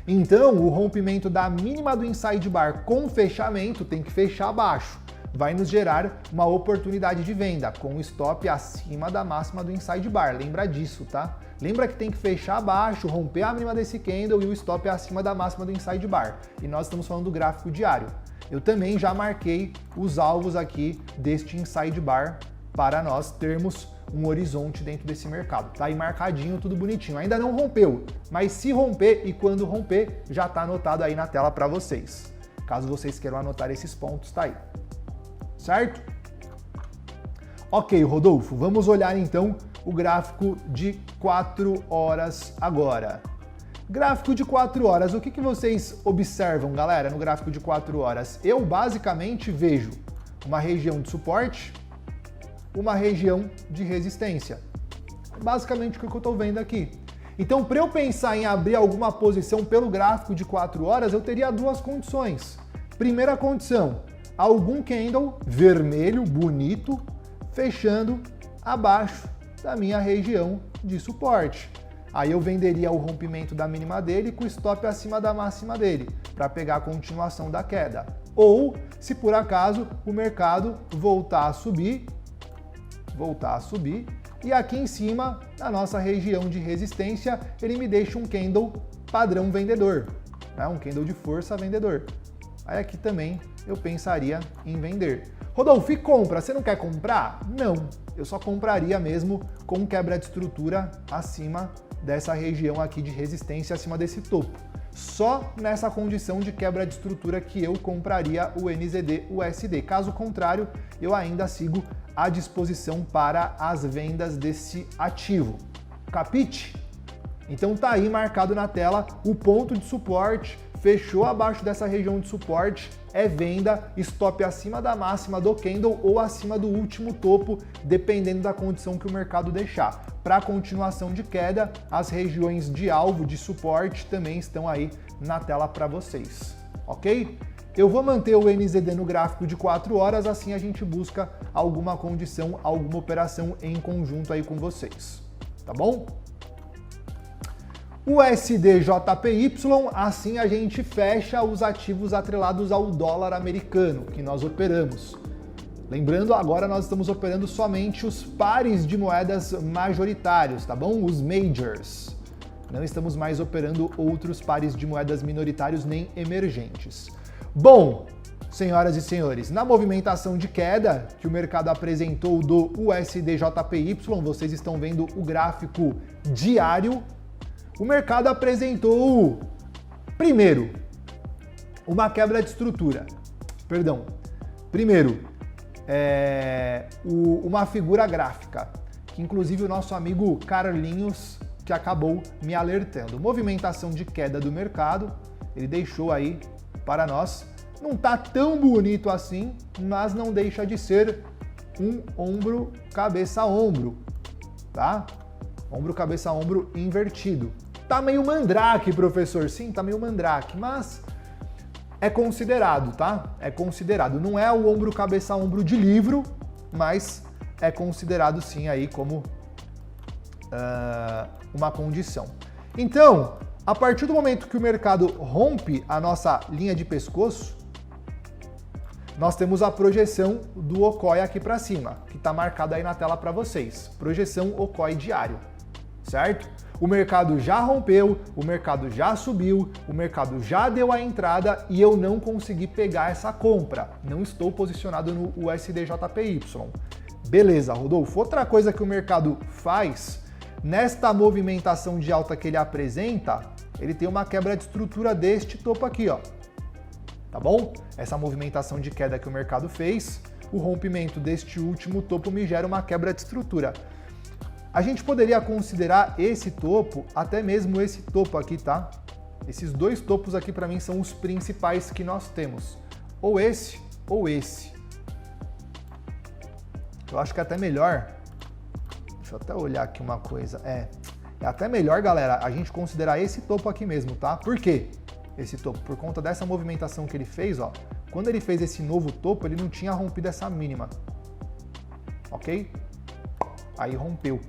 Então, o rompimento da mínima do inside bar com fechamento tem que fechar abaixo. Vai nos gerar uma oportunidade de venda com o stop acima da máxima do inside bar. Lembra disso, tá? Lembra que tem que fechar abaixo, romper a mínima desse candle e o stop acima da máxima do inside bar. E nós estamos falando do gráfico diário. Eu também já marquei os alvos aqui deste inside bar para nós termos um horizonte dentro desse mercado. Tá aí marcadinho, tudo bonitinho. Ainda não rompeu, mas se romper e quando romper, já tá anotado aí na tela para vocês. Caso vocês queiram anotar esses pontos, tá aí. Certo? Ok, Rodolfo, vamos olhar então o gráfico de 4 horas agora. Gráfico de 4 horas, o que vocês observam, galera, no gráfico de 4 horas? Eu basicamente vejo uma região de suporte, uma região de resistência. Basicamente o que eu estou vendo aqui. Então, para eu pensar em abrir alguma posição pelo gráfico de 4 horas, eu teria duas condições. Primeira condição, algum candle vermelho, bonito, fechando abaixo da minha região de suporte. Aí eu venderia o rompimento da mínima dele com o stop acima da máxima dele, para pegar a continuação da queda. Ou, se por acaso o mercado voltar a subir, e aqui em cima, na nossa região de resistência, ele me deixa um candle padrão vendedor, né? Um candle de força vendedor. Aí aqui também eu pensaria em vender. Rodolfo, e compra? Você não quer comprar? Não, eu só compraria mesmo com quebra de estrutura acima dessa região aqui de resistência, acima desse topo. Só nessa condição de quebra de estrutura que eu compraria o NZD USD. Caso contrário, eu ainda sigo à disposição para as vendas desse ativo. Capite? Então tá aí marcado na tela o ponto de suporte, fechou abaixo dessa região de suporte, é venda, stop acima da máxima do candle ou acima do último topo, dependendo da condição que o mercado deixar. Para continuação de queda, as regiões de alvo, de suporte, também estão aí na tela para vocês, ok? Eu vou manter o NZD no gráfico de 4 horas, assim a gente busca alguma condição, alguma operação em conjunto aí com vocês, tá bom? O USD-JPY, assim a gente fecha os ativos atrelados ao dólar americano que nós operamos. Lembrando, agora nós estamos operando somente os pares de moedas majoritários, tá bom? Os majors. Não estamos mais operando outros pares de moedas minoritários nem emergentes. Bom, senhoras e senhores, na movimentação de queda que o mercado apresentou do USD-JPY, vocês estão vendo o gráfico diário. O mercado apresentou, primeiro, uma quebra de estrutura. Uma figura gráfica, que inclusive o nosso amigo Carlinhos, que acabou me alertando. Movimentação de queda do mercado, ele deixou aí para nós. Não tá tão bonito assim, mas não deixa de ser um ombro, cabeça, ombro, tá? Ombro, cabeça, ombro invertido. Tá meio mandrake, professor. Sim, tá meio mandrake, mas é considerado, tá? É considerado. Não é o ombro, cabeça, ombro de livro, mas é considerado sim aí como uma condição. Então, a partir do momento que o mercado rompe a nossa linha de pescoço, nós temos a projeção do OCOI aqui para cima, que está marcado aí na tela para vocês. Projeção OCOI diário, certo? O mercado já rompeu, o mercado já subiu, o mercado já deu a entrada e eu não consegui pegar essa compra. Não estou posicionado no USD-JPY. Beleza, Rodolfo. Outra coisa que o mercado faz, nesta movimentação de alta que ele apresenta, ele tem uma quebra de estrutura deste topo aqui, ó. Tá bom? Essa movimentação de queda que o mercado fez, o rompimento deste último topo me gera uma quebra de estrutura. A gente poderia considerar esse topo, até mesmo esse topo aqui, tá? Esses dois topos aqui para mim são os principais que nós temos. Ou esse, ou esse. Eu acho que é até melhor. Deixa eu até olhar aqui uma coisa. É até melhor, galera, a gente considerar esse topo aqui mesmo, tá? Por quê? Esse topo, por conta dessa movimentação que ele fez, ó. Quando ele fez esse novo topo, ele não tinha rompido essa mínima. Ok? Aí rompeu.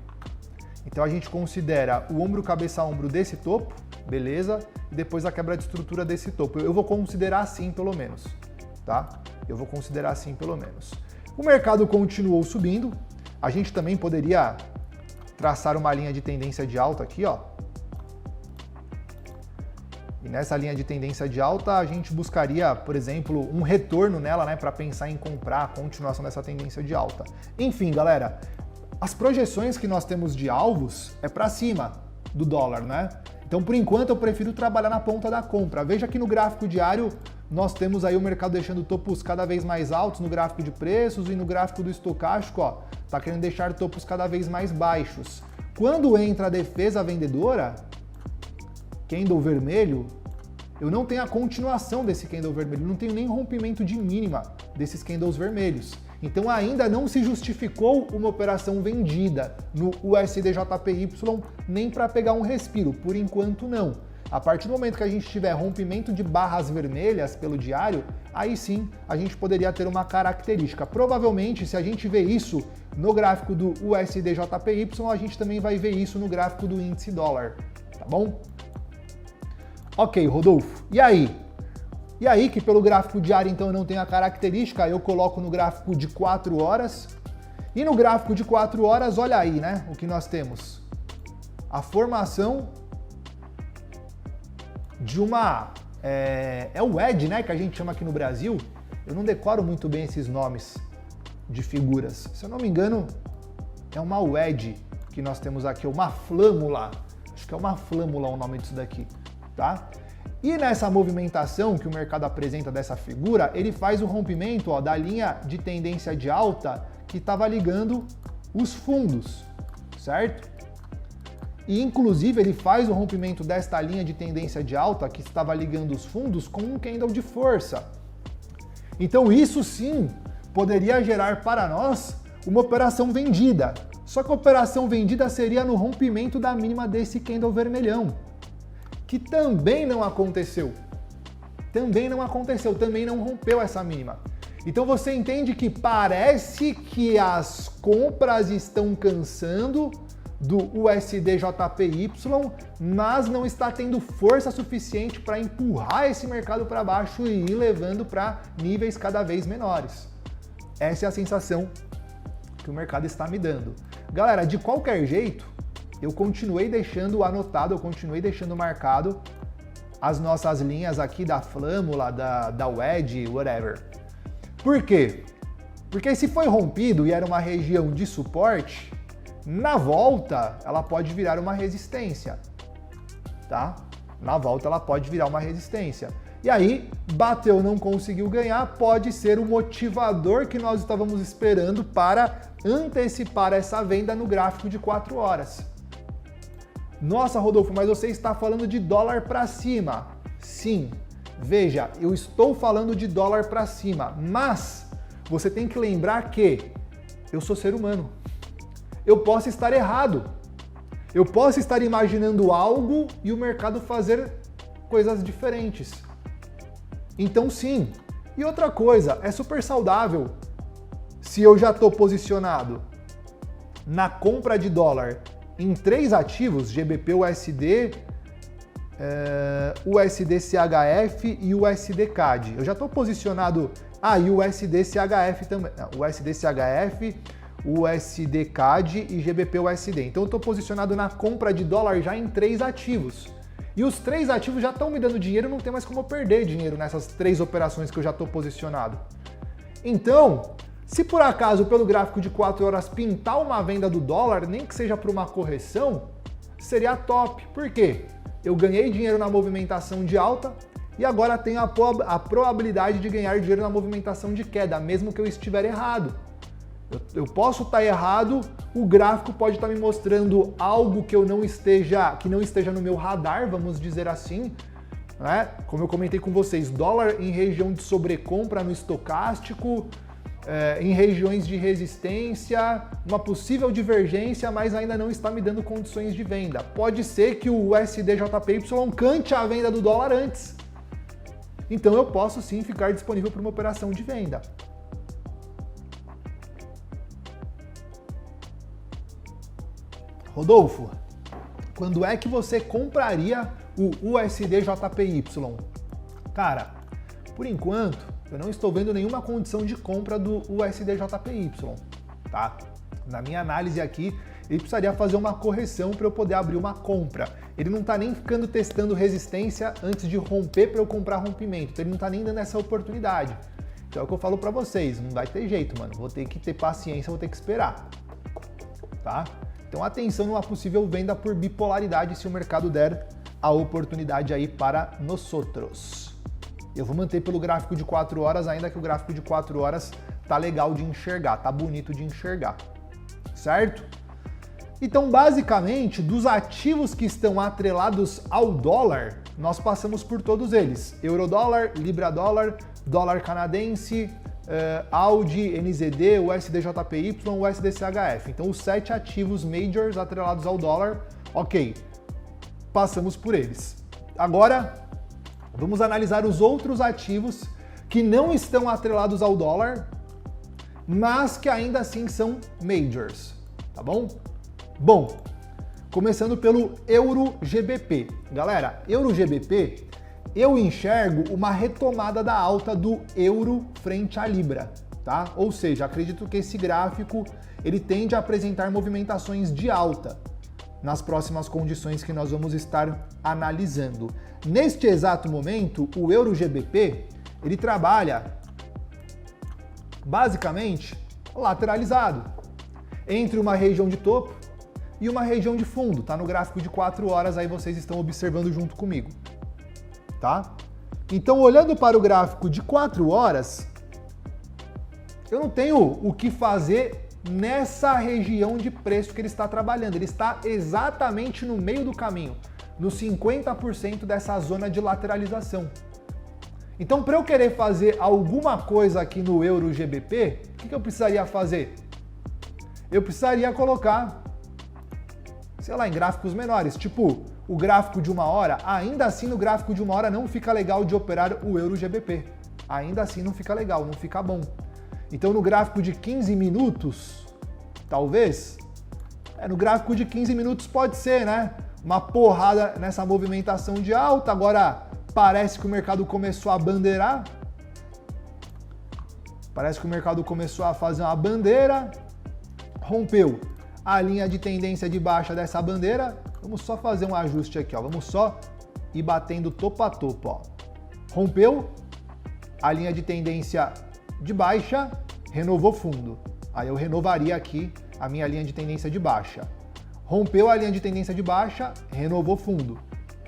Então a gente considera o ombro cabeça a ombro desse topo, beleza? E depois a quebra de estrutura desse topo. Eu vou considerar assim pelo menos, tá? Eu vou considerar assim pelo menos. O mercado continuou subindo. A gente também poderia traçar uma linha de tendência de alta aqui, ó. E nessa linha de tendência de alta, a gente buscaria, por exemplo, um retorno nela, né, para pensar em comprar a continuação dessa tendência de alta. Enfim, galera, as projeções que nós temos de alvos é para cima do dólar, né? Então, por enquanto, eu prefiro trabalhar na ponta da compra. Veja que no gráfico diário, nós temos aí o mercado deixando topos cada vez mais altos no gráfico de preços e no gráfico do estocástico, ó, tá querendo deixar topos cada vez mais baixos. Quando entra a defesa vendedora, candle vermelho, eu não tenho a continuação desse candle vermelho, não tenho nem rompimento de mínima desses candles vermelhos. Então ainda não se justificou uma operação vendida no USDJPY nem para pegar um respiro, por enquanto não. A partir do momento que a gente tiver rompimento de barras vermelhas pelo diário, aí sim a gente poderia ter uma característica. Provavelmente, se a gente vê isso no gráfico do USDJPY, a gente também vai ver isso no gráfico do índice dólar, tá bom? Ok, Rodolfo, e aí? E aí que pelo gráfico diário então eu não tenho a característica, eu coloco no gráfico de 4 horas. E no gráfico de 4 horas, olha aí, né, o que nós temos. A formação de uma... É o wedge, né, que a gente chama aqui no Brasil. Eu não decoro muito bem esses nomes de figuras. Se eu não me engano, é uma wedge que nós temos aqui, uma flâmula. Acho que é uma flâmula o nome disso daqui, tá? E nessa movimentação que o mercado apresenta dessa figura, ele faz o rompimento, ó, da linha de tendência de alta que estava ligando os fundos, certo? E inclusive ele faz o rompimento desta linha de tendência de alta que estava ligando os fundos com um candle de força. Então isso sim poderia gerar para nós uma operação vendida. Só que a operação vendida seria no rompimento da mínima desse candle vermelhão, que também não aconteceu. Também não rompeu essa mínima. Então você entende que parece que as compras estão cansando do USDJPY, mas não está tendo força suficiente para empurrar esse mercado para baixo e ir levando para níveis cada vez menores. Essa é a sensação que o mercado está me dando. Galera, de qualquer jeito, eu continuei deixando anotado, eu continuei deixando marcado as nossas linhas aqui da flâmula, da wedge, whatever. Por quê? Porque se foi rompido e era uma região de suporte, na volta ela pode virar uma resistência, tá? Na volta ela pode virar uma resistência. E aí, bateu, não conseguiu ganhar, pode ser o motivador que nós estávamos esperando para antecipar essa venda no gráfico de 4 horas. Nossa, Rodolfo, mas você está falando de dólar para cima. Sim, veja, eu estou falando de dólar para cima, mas você tem que lembrar que eu sou ser humano. Eu posso estar errado. Eu posso estar imaginando algo e o mercado fazer coisas diferentes. Então sim. E outra coisa, é super saudável se eu já estou posicionado na compra de dólar em 3 ativos, GBP-USD, USD-CHF e USD-CAD. Eu já estou posicionado... e o USD-CHF também. O USD-CHF, USD-CAD e GBP-USD. Então eu estou posicionado na compra de dólar já em 3 ativos. E os 3 ativos já estão me dando dinheiro, não tem mais como eu perder dinheiro nessas 3 operações que eu já estou posicionado. Então, se por acaso pelo gráfico de 4 horas pintar uma venda do dólar, nem que seja por uma correção, seria top. Por quê? eu ganhei dinheiro na movimentação de alta e agora tenho a probabilidade de ganhar dinheiro na movimentação de queda, mesmo que eu estiver errado. Eu posso estar errado, o gráfico pode estar me mostrando algo que não esteja no meu radar, vamos dizer assim, né? Como eu comentei com vocês, dólar em região de sobrecompra no estocástico, em regiões de resistência, uma possível divergência, mas ainda não está me dando condições de venda. Pode ser que o USDJPY cante a venda do dólar antes. Então eu posso sim ficar disponível para uma operação de venda. Rodolfo, quando é que você compraria o USDJPY? Cara, por enquanto, eu não estou vendo nenhuma condição de compra do USDJPY, tá? Na minha análise aqui, ele precisaria fazer uma correção para eu poder abrir uma compra. Ele não está nem ficando testando resistência antes de romper para eu comprar rompimento, então ele não está nem dando essa oportunidade. Então é o que eu falo para vocês, não vai ter jeito, mano. Vou ter que ter paciência, vou ter que esperar, tá? Então atenção numa possível venda por bipolaridade se o mercado der a oportunidade aí para nosotros. Eu vou manter pelo gráfico de 4 horas, ainda que o gráfico de 4 horas tá legal de enxergar, tá bonito de enxergar, certo? Então, basicamente, dos ativos que estão atrelados ao dólar, nós passamos por todos eles. Eurodólar, Libra-dólar, dólar canadense, AUD, NZD, USDJPY, USDCHF. Então, os 7 ativos majors atrelados ao dólar, ok, passamos por eles. Agora, vamos analisar os outros ativos que não estão atrelados ao dólar, mas que ainda assim são majors, tá bom? Bom, começando pelo Euro-GBP. Galera, Euro-GBP, eu enxergo uma retomada da alta do euro frente à libra, tá? Ou seja, acredito que esse gráfico ele tende a apresentar movimentações de alta nas próximas condições que nós vamos estar analisando. Neste exato momento, o Euro-GBP, ele trabalha basicamente lateralizado entre uma região de topo e uma região de fundo, tá no gráfico de 4 horas, aí vocês estão observando junto comigo, tá? Então, olhando para o gráfico de 4 horas, eu não tenho o que fazer nessa região de preço que ele está trabalhando. Ele está exatamente no meio do caminho, nos 50% dessa zona de lateralização. Então, para eu querer fazer alguma coisa aqui no Euro-GBP, o que eu precisaria fazer? Eu precisaria colocar, sei lá, em gráficos menores, tipo o gráfico de 1 hora. Ainda assim, no gráfico de 1 hora não fica legal de operar o Euro-GBP. Ainda assim não fica legal, não fica bom. Então, no gráfico de 15 minutos, talvez, no gráfico de 15 minutos pode ser, né? Uma porrada nessa movimentação de alta. Agora, parece que o mercado começou a bandeirar. Parece que o mercado começou a fazer uma bandeira. Rompeu a linha de tendência de baixa dessa bandeira. Vamos só fazer um ajuste aqui, ó. Vamos só ir batendo topo a topo, ó. Rompeu a linha de tendência de baixa, renovou fundo. Aí eu renovaria aqui a minha linha de tendência de baixa. Rompeu a linha de tendência de baixa, renovou fundo.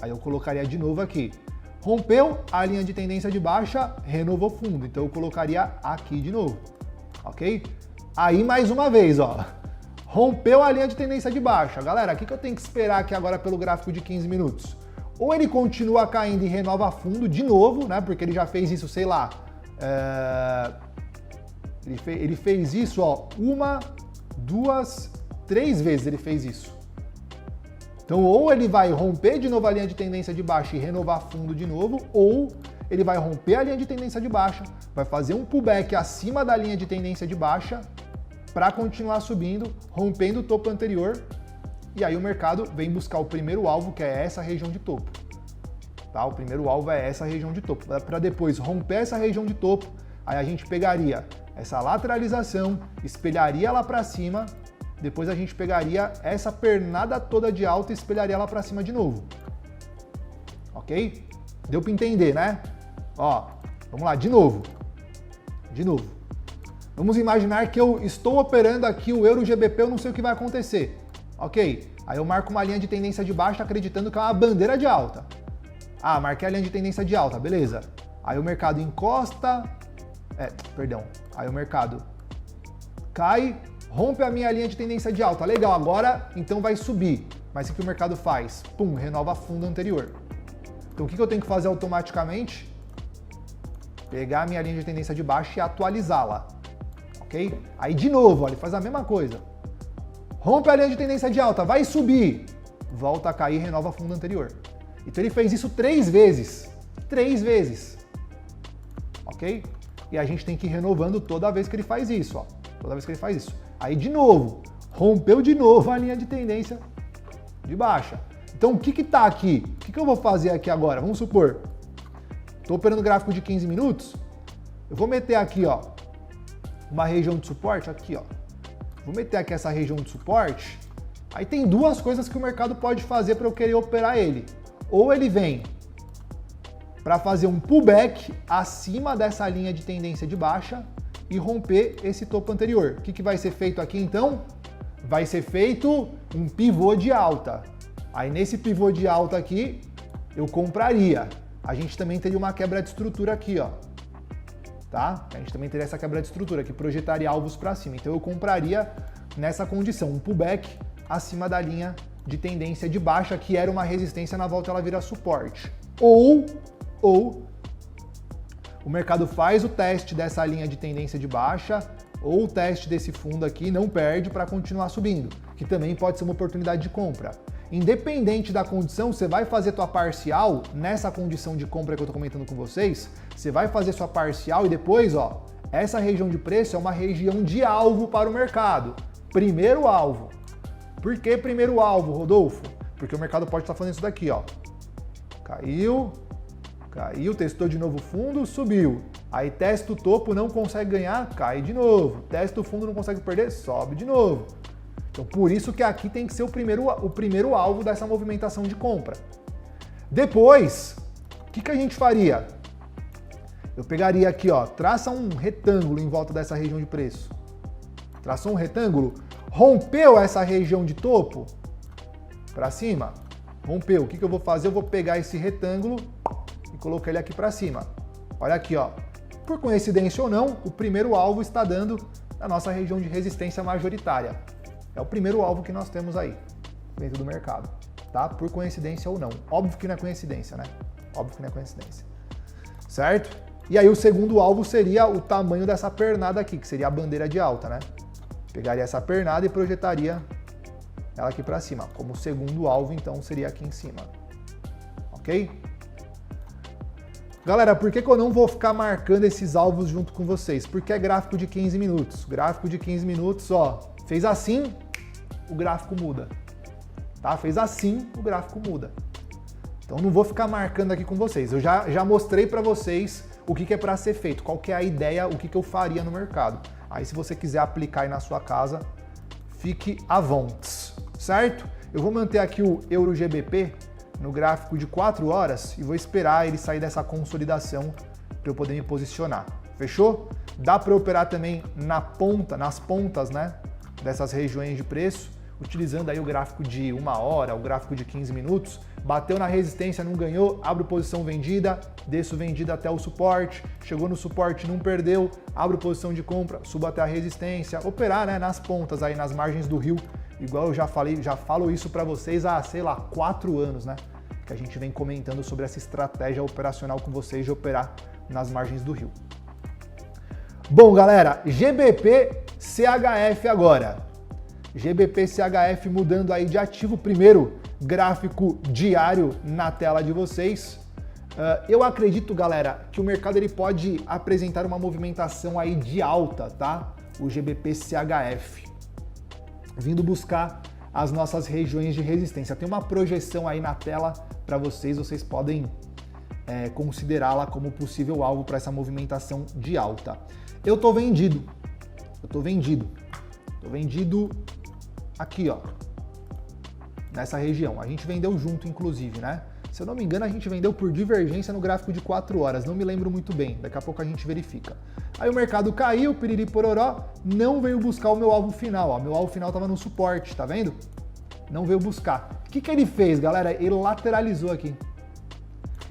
Aí eu colocaria de novo aqui. Rompeu a linha de tendência de baixa, renovou fundo. Então eu colocaria aqui de novo, ok? Aí mais uma vez, ó. Rompeu a linha de tendência de baixa. Galera, o que eu tenho que esperar aqui agora pelo gráfico de 15 minutos? Ou ele continua caindo e renova fundo de novo, né? Porque ele já fez isso, sei lá. Ele fez isso, ó, 1, 2, 3 vezes ele fez isso. Então, ou ele vai romper de novo a linha de tendência de baixa e renovar fundo de novo, ou ele vai romper a linha de tendência de baixa, vai fazer um pullback acima da linha de tendência de baixa para continuar subindo, rompendo o topo anterior, e aí o mercado vem buscar o primeiro alvo, que é essa região de topo. Tá? O primeiro alvo é essa região de topo. Para depois romper essa região de topo, aí a gente pegaria essa lateralização, espelharia lá para cima, depois a gente pegaria essa pernada toda de alta e espelharia lá para cima de novo. Ok? Deu para entender, né? Ó, vamos lá, de novo. De novo. Vamos imaginar que eu estou operando aqui o Euro-GBP, eu não sei o que vai acontecer. Ok? Aí eu marco uma linha de tendência de baixa acreditando que é uma bandeira de alta. Ah, marquei a linha de tendência de alta, beleza. Aí o mercado encosta, aí o mercado cai, rompe a minha linha de tendência de alta. Legal, agora então vai subir. Mas o que o mercado faz? Pum, renova fundo anterior. Então o que eu tenho que fazer automaticamente? Pegar a minha linha de tendência de baixa e atualizá-la. Ok? Aí de novo, ó, ele faz a mesma coisa. Rompe a linha de tendência de alta, vai subir. Volta a cair, renova fundo anterior. Então ele fez isso 3 vezes. 3 vezes. Ok? E a gente tem que ir renovando toda vez que ele faz isso, ó. Toda vez que ele faz isso. Aí de novo, rompeu de novo a linha de tendência de baixa. Então o que tá aqui? O que eu vou fazer aqui agora? Vamos supor, estou operando gráfico de 15 minutos, eu vou meter aqui, ó, uma região de suporte, aqui, ó. Vou meter aqui essa região de suporte. Aí tem 2 coisas que o mercado pode fazer para eu querer operar ele. Ou ele vem para fazer um pullback acima dessa linha de tendência de baixa e romper esse topo anterior. O que vai ser feito aqui então? Vai ser feito um pivô de alta. Aí nesse pivô de alta aqui, eu compraria. A gente também teria uma quebra de estrutura aqui, ó. Tá? A gente também teria essa quebra de estrutura que projetaria alvos para cima. Então eu compraria nessa condição, um pullback acima da linha de tendência de baixa, que era uma resistência, na volta ela vira suporte. Ou o mercado faz o teste dessa linha de tendência de baixa, ou o teste desse fundo aqui, não perde para continuar subindo, que também pode ser uma oportunidade de compra. Independente da condição, você vai fazer tua parcial nessa condição de compra que eu estou comentando com vocês, você vai fazer sua parcial e depois, ó, essa região de preço é uma região de alvo para o mercado. Primeiro alvo. Por que primeiro alvo, Rodolfo? Porque o mercado pode estar fazendo isso daqui, ó. Caiu, testou de novo o fundo, subiu. Aí testa o topo, não consegue ganhar, cai de novo. Testa o fundo, não consegue perder, sobe de novo. Então por isso que aqui tem que ser o primeiro alvo dessa movimentação de compra. Depois, o que a gente faria? Eu pegaria aqui, ó, traça um retângulo em volta dessa região de preço. Traçou um retângulo, rompeu essa região de topo para cima, rompeu. O que eu vou fazer? Eu vou pegar esse retângulo e colocar ele aqui para cima. Olha aqui, ó. Por coincidência ou não, o primeiro alvo está dando na nossa região de resistência majoritária. É o primeiro alvo que nós temos aí, dentro do mercado, tá? Por coincidência ou não. Óbvio que não é coincidência, né? Óbvio que não é coincidência. Certo? E aí o segundo alvo seria o tamanho dessa pernada aqui, que seria a bandeira de alta, né? Pegaria essa pernada e projetaria ela aqui para cima. Como segundo alvo, então, seria aqui em cima. Ok? Galera, por que eu não vou ficar marcando esses alvos junto com vocês? Porque é gráfico de 15 minutos. Gráfico de 15 minutos, ó, fez assim, o gráfico muda. Tá? Fez assim, o gráfico muda. Então não vou ficar marcando aqui com vocês. Eu já mostrei para vocês o que é para ser feito, qual que é a ideia, o que eu faria no mercado. Aí se você quiser aplicar aí na sua casa, fique à vontade, certo? Eu vou manter aqui o Euro GBP no gráfico de 4 horas e vou esperar ele sair dessa consolidação para eu poder me posicionar. Fechou? Dá para operar também nas pontas, né, dessas regiões de preço, utilizando aí o gráfico de 1 hora, o gráfico de 15 minutos. Bateu na resistência, não ganhou, abro posição vendida, desço vendida até o suporte, chegou no suporte, não perdeu, abro posição de compra, subo até a resistência, operar, né, nas pontas aí, nas margens do rio, igual eu já falei, já falo isso para vocês há, sei lá, 4 anos, né, que a gente vem comentando sobre essa estratégia operacional com vocês de operar nas margens do rio. Bom, galera, GBP CHF agora. GBP CHF mudando aí de ativo, primeiro gráfico diário na tela de vocês. Eu acredito, galera, que o mercado ele pode apresentar uma movimentação aí de alta, tá? O GBP CHF, vindo buscar as nossas regiões de resistência. Tem uma projeção aí na tela para vocês podem considerá-la como possível alvo para essa movimentação de alta. Eu tô vendido aqui, ó, nessa região. A gente vendeu junto, inclusive, né? Se eu não me engano, a gente vendeu por divergência no gráfico de 4 horas, não me lembro muito bem, daqui a pouco a gente verifica. Aí o mercado caiu, piriri pororó, não veio buscar o meu alvo final, ó. Meu alvo final tava no suporte, tá vendo? não veio buscar. O que ele fez, galera? Ele lateralizou aqui.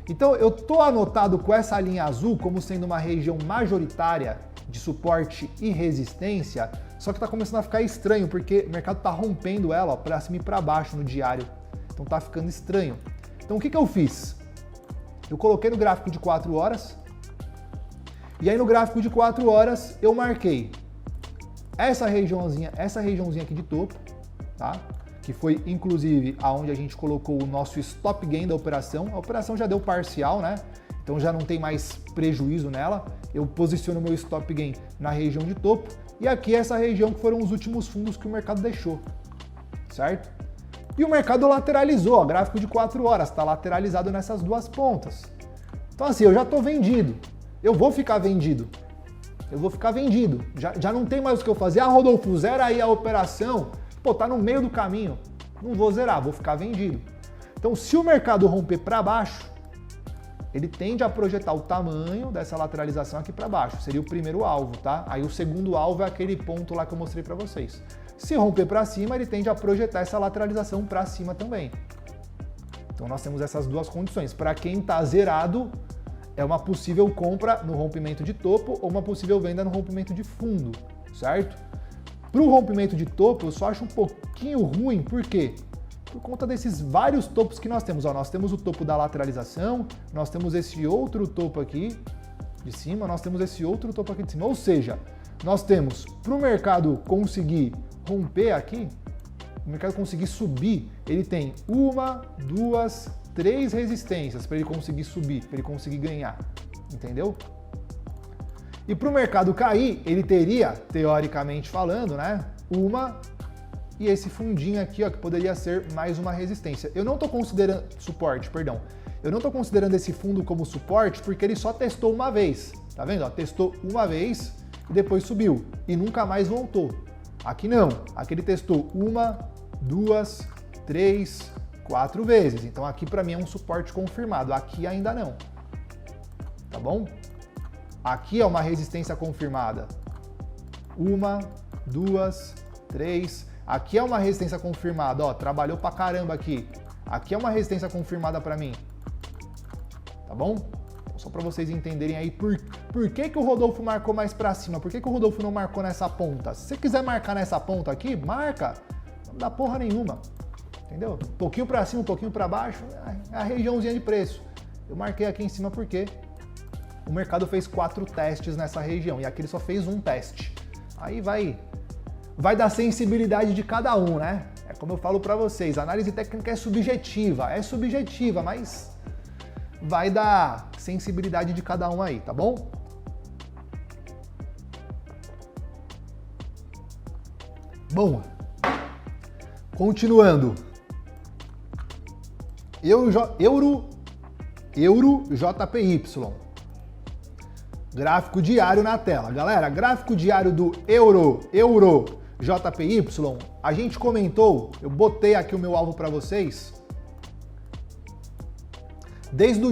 Então eu tô anotado com essa linha azul como sendo uma região majoritária de suporte e resistência, só que tá começando a ficar estranho, porque o mercado tá rompendo ela para cima e para baixo no diário. Então tá ficando estranho. Então o que eu fiz? Eu coloquei no gráfico de 4 horas, e aí no gráfico de 4 horas eu marquei essa regiãozinha aqui de topo, tá? Que foi inclusive aonde a gente colocou o nosso stop gain da operação. A operação já deu parcial, né? Então já não tem mais prejuízo nela. Eu posiciono meu stop gain na região de topo, e aqui essa região que foram os últimos fundos que o mercado deixou, certo? E o mercado lateralizou, ó, gráfico de 4 horas, está lateralizado nessas duas pontas. Então assim, eu já estou vendido, eu vou ficar vendido, já não tem mais o que eu fazer. Ah, Rodolfo, zera aí a operação, pô, tá no meio do caminho, não vou zerar, vou ficar vendido. Então se o mercado romper para baixo, ele tende a projetar o tamanho dessa lateralização aqui para baixo, seria o primeiro alvo, tá? Aí o segundo alvo é aquele ponto lá que eu mostrei para vocês. Se romper para cima, ele tende a projetar essa lateralização para cima também. Então nós temos essas duas condições. Para quem está zerado, é uma possível compra no rompimento de topo ou uma possível venda no rompimento de fundo, certo? Para o rompimento de topo, eu só acho um pouquinho ruim, por quê? Por conta desses vários topos que nós temos. Ó, nós temos o topo da lateralização, nós temos esse outro topo aqui de cima, nós temos esse outro topo aqui de cima. Ou seja, nós temos, para o mercado conseguir romper aqui, o mercado conseguir subir, ele tem 1, 2, 3 resistências para ele conseguir subir, para ele conseguir ganhar, entendeu? E para o mercado cair, ele teria, teoricamente falando, né, e esse fundinho aqui, ó, que poderia ser mais uma resistência. Eu não estou considerando suporte, perdão. Eu não estou considerando esse fundo como suporte porque ele só testou uma vez, tá vendo? Ó, testou uma vez e depois subiu e nunca mais voltou. Aqui não, aqui ele testou 1, 2, 3, 4 vezes. Então aqui para mim é um suporte confirmado, aqui ainda não. Tá bom? Aqui é uma resistência confirmada. 1, 2, 3. Aqui é uma resistência confirmada, ó, trabalhou pra caramba aqui. Aqui é uma resistência confirmada para mim. Tá bom? Só para vocês entenderem aí por que o Rodolfo marcou mais para cima, por que o Rodolfo não marcou nessa ponta. Se você quiser marcar nessa ponta aqui, marca, não dá porra nenhuma, entendeu? Um pouquinho para cima, um pouquinho para baixo, é a regiãozinha de preço. Eu marquei aqui em cima porque o mercado fez 4 testes nessa região e aqui ele só fez um teste. Aí vai da sensibilidade de cada um, né? É como eu falo para vocês, a análise técnica é subjetiva, mas vai da sensibilidade de cada um aí, tá bom? Bom, continuando. Euro JPY. Gráfico diário na tela. Galera, gráfico diário do Euro JPY, a gente comentou, eu botei aqui o meu alvo para vocês, desde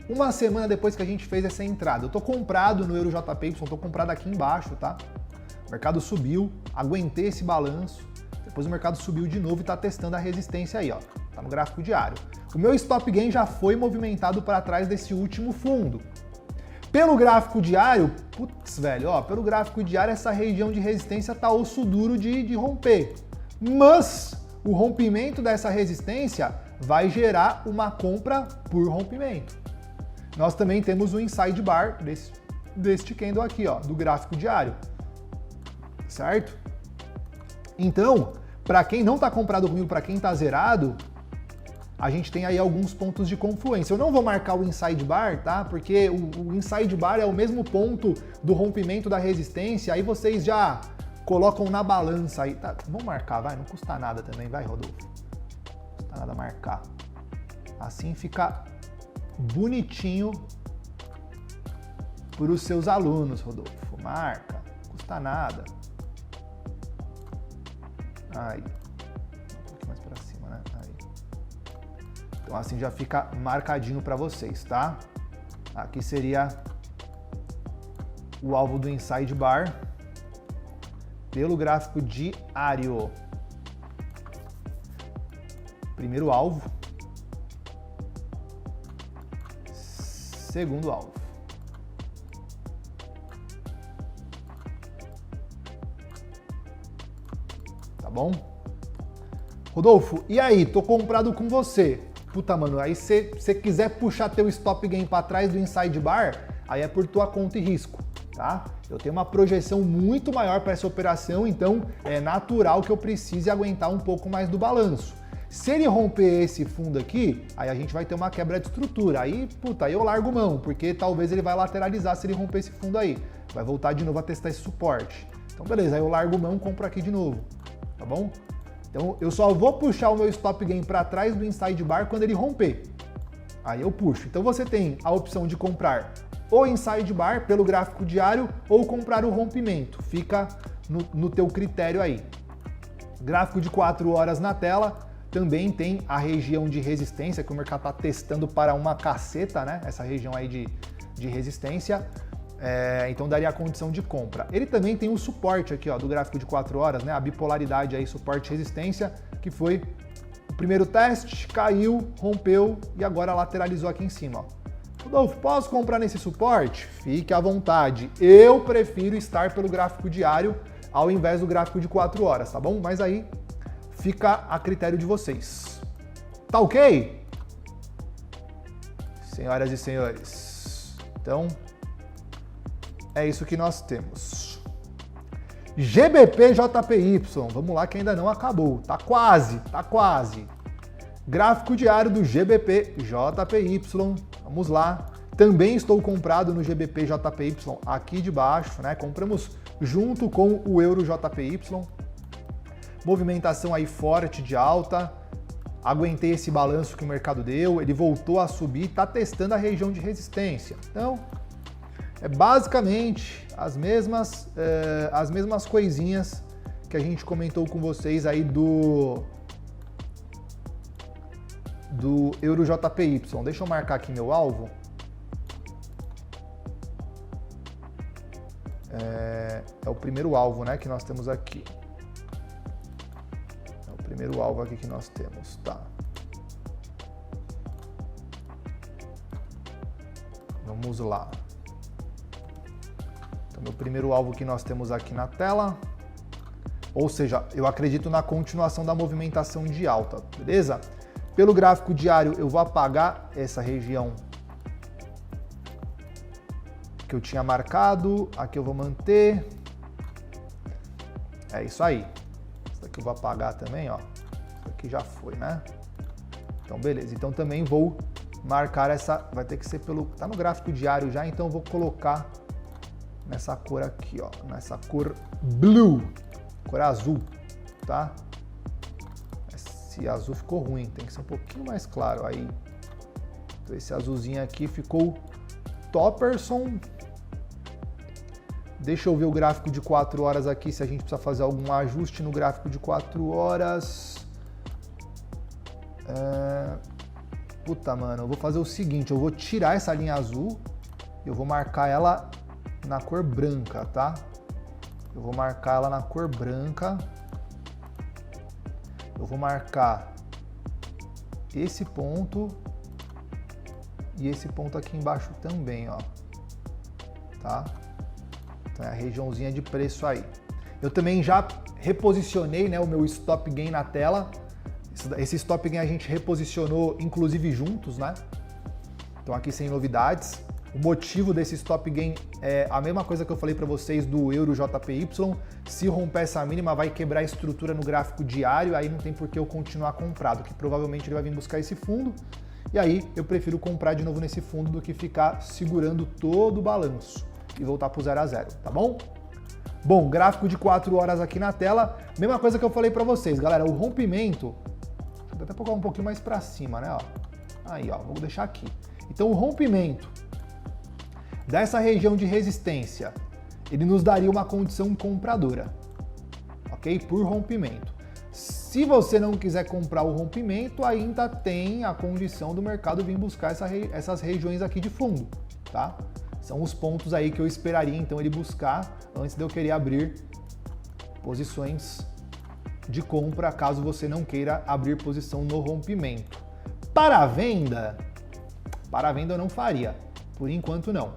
uma semana depois que a gente fez essa entrada. Eu tô comprado no Euro JPY, tô comprado aqui embaixo, tá? O mercado subiu, aguentei esse balanço, depois o mercado subiu de novo e tá testando a resistência aí, ó. Tá no gráfico diário. O meu stop gain já foi movimentado para trás desse último fundo. Pelo gráfico diário, putz, velho, ó, pelo gráfico diário essa região de resistência tá osso duro de romper. Mas o rompimento dessa resistência vai gerar uma compra por rompimento. Nós também temos o inside bar deste candle aqui, ó, do gráfico diário, certo? Então, para quem não está comprado comigo, para quem está zerado, a gente tem aí alguns pontos de confluência. Eu não vou marcar o inside bar, tá? Porque o inside bar é o mesmo ponto do rompimento da resistência, aí vocês já colocam na balança aí. Tá, vamos marcar, vai, não custa nada também, vai, Rodolfo. Não custa nada marcar. Assim fica bonitinho para os seus alunos, Rodolfo. Marca, não custa nada. Aí. Um pouquinho mais para cima, né? Aí. Então assim já fica marcadinho para vocês, tá? Aqui seria o alvo do inside bar pelo gráfico diário. Primeiro alvo. Segundo alvo. Tá bom? Rodolfo, e aí? Tô comprado com você. Puta, mano, aí se você quiser puxar teu stop gain para trás do inside bar, aí é por tua conta e risco, tá? Eu tenho uma projeção muito maior para essa operação, então é natural que eu precise aguentar um pouco mais do balanço. Se ele romper esse fundo aqui, aí a gente vai ter uma quebra de estrutura. Aí, puta, aí eu largo mão, porque talvez ele vai lateralizar se ele romper esse fundo aí. Vai voltar de novo a testar esse suporte. Então, beleza, aí eu largo mão, compro aqui de novo, tá bom? Então, eu só vou puxar o meu stop gain para trás do inside bar quando ele romper. Aí eu puxo. Então, você tem a opção de comprar o inside bar pelo gráfico diário ou comprar o rompimento. Fica no teu critério aí. Gráfico de 4 horas na tela. Também tem a região de resistência que o mercado está testando para uma caceta, né? Essa região aí de resistência. Então daria a condição de compra. Ele também tem o suporte aqui, ó, do gráfico de 4 horas, né? A bipolaridade aí, suporte e resistência, que foi o primeiro teste, caiu, rompeu e agora lateralizou aqui em cima, ó. Rodolfo, posso comprar nesse suporte? Fique à vontade. Eu prefiro estar pelo gráfico diário ao invés do gráfico de 4 horas, tá bom? Mas aí fica a critério de vocês. Tá ok? Senhoras e senhores. Então, é isso que nós temos. GBP JPY, vamos lá que ainda não acabou, tá quase. Gráfico diário do GBP JPY, vamos lá. Também estou comprado no GBP JPY aqui de baixo, né? Compramos junto com o Euro JPY. Movimentação aí forte de alta. Aguentei esse balanço que o mercado deu, ele voltou a subir, tá testando a região de resistência. Então, é basicamente as mesmas coisinhas que a gente comentou com vocês aí do Euro JPY. Deixa eu marcar aqui meu alvo. É o primeiro alvo, né, que nós temos aqui. É o primeiro alvo aqui que nós temos, tá? Vamos lá. O primeiro alvo que nós temos aqui na tela, ou seja, eu acredito na continuação da movimentação de alta, beleza? Pelo gráfico diário eu vou apagar essa região que eu tinha marcado, aqui eu vou manter, é isso aí, isso daqui eu vou apagar também, ó, isso aqui já foi, né? Então beleza, então também vou marcar essa, vai ter que ser pelo, tá no gráfico diário já, então eu vou colocar nessa cor aqui, ó, nessa cor blue, cor azul, tá? Esse azul ficou ruim, tem que ser um pouquinho mais claro aí. Então esse azulzinho aqui ficou topperson. Deixa eu ver o gráfico de 4 horas aqui, se a gente precisa fazer algum ajuste no gráfico de 4 horas. Puta, mano, eu vou fazer o seguinte, eu vou tirar essa linha azul, eu vou marcar ela na cor branca, tá? Eu vou marcar ela na cor branca. Eu vou marcar esse ponto e esse ponto aqui embaixo também, ó. Tá? Então é a regiãozinha de preço aí. Eu também já reposicionei, né, o meu stop gain na tela. Esse stop gain a gente reposicionou inclusive juntos, né? Então aqui sem novidades. O motivo desse stop gain é a mesma coisa que eu falei para vocês do Euro JPY. Se romper essa mínima, vai quebrar a estrutura no gráfico diário, aí não tem por que eu continuar comprado, que provavelmente ele vai vir buscar esse fundo. E aí eu prefiro comprar de novo nesse fundo do que ficar segurando todo o balanço e voltar para o 0 a 0, tá bom? Bom, gráfico de 4 horas aqui na tela. Mesma coisa que eu falei para vocês, galera. O rompimento, vou até colocar um pouquinho mais para cima, né? Ó. Aí, ó, vou deixar aqui. Então o rompimento dessa região de resistência, ele nos daria uma condição compradora, ok? Por rompimento. Se você não quiser comprar o rompimento, ainda tem a condição do mercado vir buscar essas regiões aqui de fundo, tá? São os pontos aí que eu esperaria, então, ele buscar antes de eu querer abrir posições de compra, caso você não queira abrir posição no rompimento. Para a venda eu não faria, por enquanto não.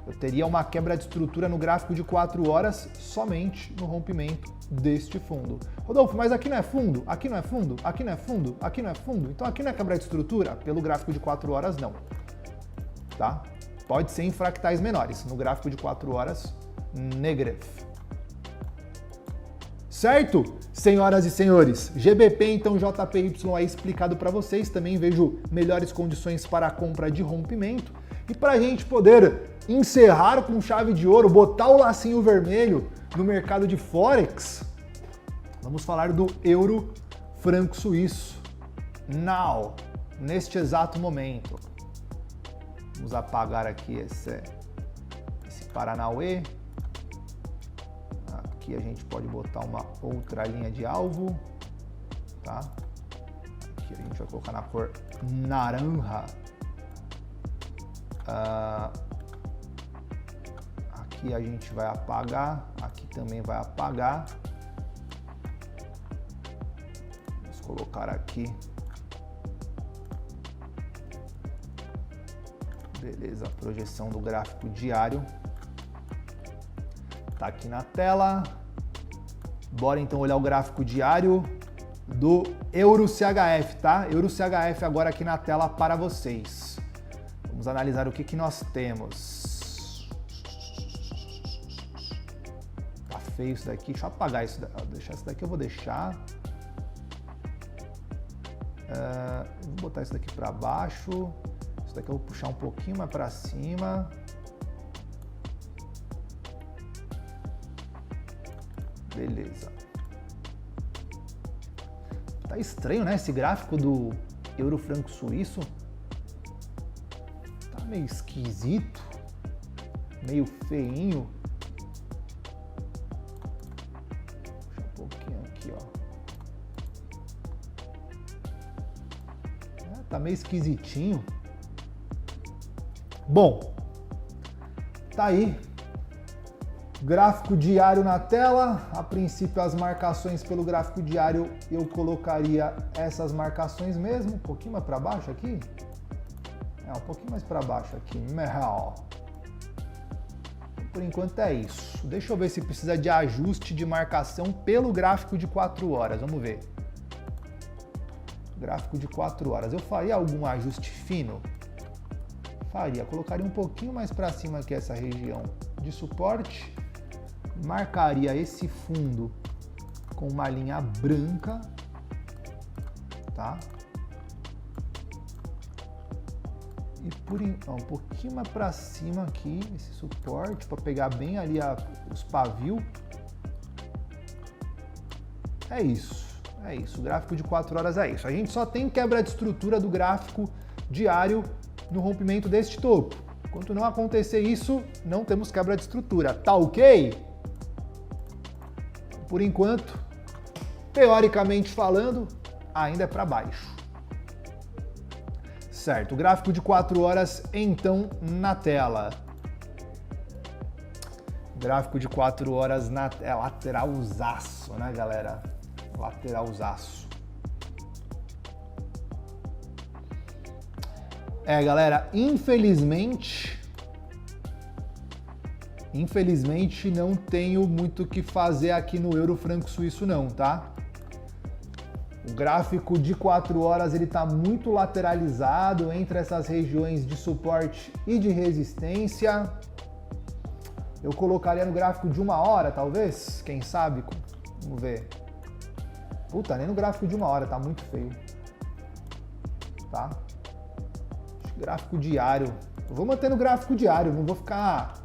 Eu teria uma quebra de estrutura no gráfico de 4 horas somente no rompimento deste fundo. Rodolfo, mas aqui não é fundo? Aqui não é fundo? Aqui não é fundo? Aqui não é fundo? Então aqui não é quebra de estrutura? Pelo gráfico de 4 horas, não. Tá? Pode ser em fractais menores. No gráfico de 4 horas, negative. Certo? Senhoras e senhores, GBP, então JPY aí explicado para vocês. Também vejo melhores condições para a compra de rompimento. E para a gente poder encerrar com chave de ouro, botar o lacinho vermelho no mercado de Forex, vamos falar do euro franco suíço. Now, neste exato momento. Vamos apagar aqui esse Paranauê. Aqui a gente pode botar uma outra linha de alvo, tá? Aqui a gente vai colocar na cor naranja. Aqui a gente vai apagar, aqui também vai apagar. Vamos colocar aqui. Beleza, a projeção do gráfico diário tá aqui na tela. Bora então olhar o gráfico diário do Euro CHF, tá? Euro CHF agora aqui na tela para vocês. Vamos analisar o que nós temos. Tá feio isso daqui. Deixa eu apagar isso daqui. Deixar isso daqui eu vou deixar. Vou botar isso daqui para baixo. Isso daqui eu vou puxar um pouquinho mais para cima. Beleza. Tá estranho, né? Esse gráfico do euro franco suíço. Tá meio esquisito. Meio feinho. Puxa um pouquinho aqui, ó. Tá meio esquisitinho. Bom, tá aí. Gráfico diário na tela. A princípio, as marcações pelo gráfico diário, eu colocaria essas marcações mesmo. Um pouquinho mais para baixo aqui. Um pouquinho mais para baixo aqui. Por enquanto é isso. Deixa eu ver se precisa de ajuste de marcação pelo gráfico de 4 horas. Vamos ver. Gráfico de 4 horas. Eu faria algum ajuste fino? Faria. Colocaria um pouquinho mais para cima aqui essa região de suporte. Marcaria esse fundo com uma linha branca, tá? E um pouquinho mais para cima aqui, esse suporte, para pegar bem ali os pavios. É isso. O gráfico de 4 horas é isso. A gente só tem quebra de estrutura do gráfico diário no rompimento deste topo. Enquanto não acontecer isso, não temos quebra de estrutura. Tá ok? Por enquanto, teoricamente falando, ainda é para baixo. Certo, gráfico de 4 horas, então, na tela. Gráfico de 4 horas na tela. Lateralzaço, né, galera? Lateralzaço. Galera, infelizmente não tenho muito o que fazer aqui no euro franco suíço não, tá? O gráfico de 4 horas ele tá muito lateralizado entre essas regiões de suporte e de resistência. Eu colocaria no gráfico de 1 hora, talvez, quem sabe? Vamos ver. Puta, nem no gráfico de 1 hora, tá muito feio. Tá? Gráfico diário. Eu vou manter no gráfico diário, não vou ficar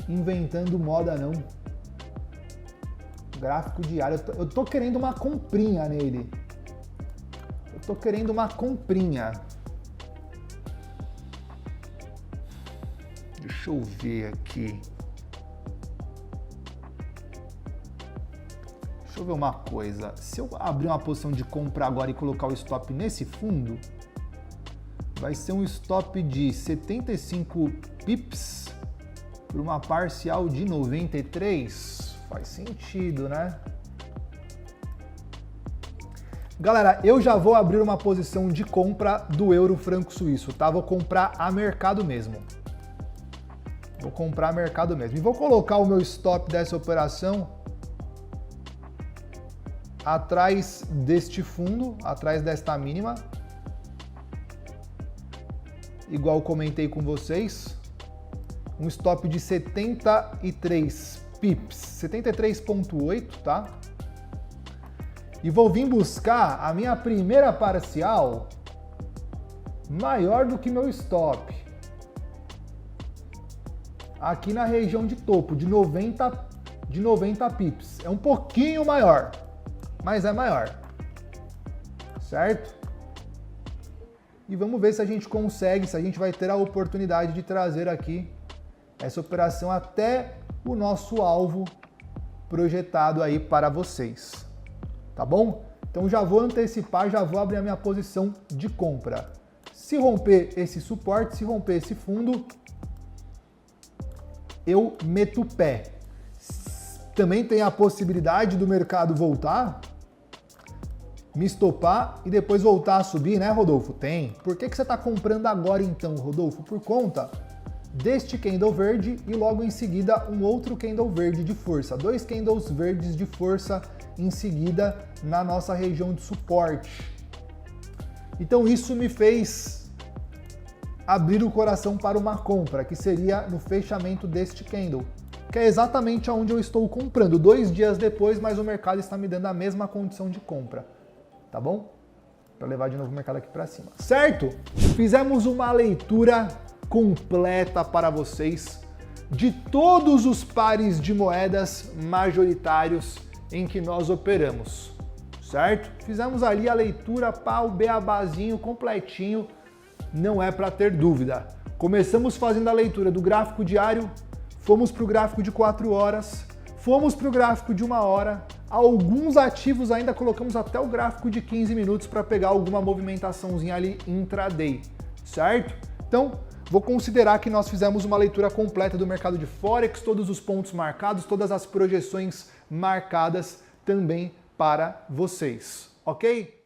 inventando moda não. Gráfico diário. Eu tô querendo uma comprinha nele. Deixa eu ver aqui. Deixa eu ver uma coisa. Se eu abrir uma posição de compra agora e colocar o stop nesse fundo, vai ser um stop de 75 pips por uma parcial de 93. Faz sentido, né? Galera, eu já vou abrir uma posição de compra do euro franco suíço, tá? Vou comprar a mercado mesmo. Vou comprar a mercado mesmo. E vou colocar o meu stop dessa operação atrás deste fundo, atrás desta mínima. Igual comentei com vocês. Um stop de 73 pips, 73,8, tá? E vou vir buscar a minha primeira parcial maior do que meu stop. Aqui na região de topo, de 90 pips. É um pouquinho maior, mas é maior. Certo? E vamos ver se a gente consegue, se a gente vai ter a oportunidade de trazer aqui essa operação até o nosso alvo projetado aí para vocês. Tá bom? Então já vou antecipar, já vou abrir a minha posição de compra. Se romper esse suporte, se romper esse fundo, eu meto o pé. Também tem a possibilidade do mercado voltar, me estopar e depois voltar a subir, né, Rodolfo? Tem. Por que você está comprando agora então, Rodolfo? Por conta deste candle verde e logo em seguida um outro candle verde de força. 2 candles verdes de força em seguida na nossa região de suporte. Então isso me fez abrir o coração para uma compra, que seria no fechamento deste candle, que é exatamente onde eu estou comprando. 2 dias depois, mas o mercado está me dando a mesma condição de compra. Tá bom? Para levar de novo o mercado aqui para cima. Certo? Fizemos uma leitura completa para vocês de todos os pares de moedas majoritários em que nós operamos, certo? Fizemos ali a leitura para o beabazinho completinho, não é para ter dúvida. Começamos fazendo a leitura do gráfico diário, fomos para o gráfico de 4 horas, fomos para o gráfico de 1 hora, alguns ativos ainda colocamos até o gráfico de 15 minutos para pegar alguma movimentaçãozinha ali intraday, certo? Então, vou considerar que nós fizemos uma leitura completa do mercado de Forex, todos os pontos marcados, todas as projeções marcadas também para vocês, ok?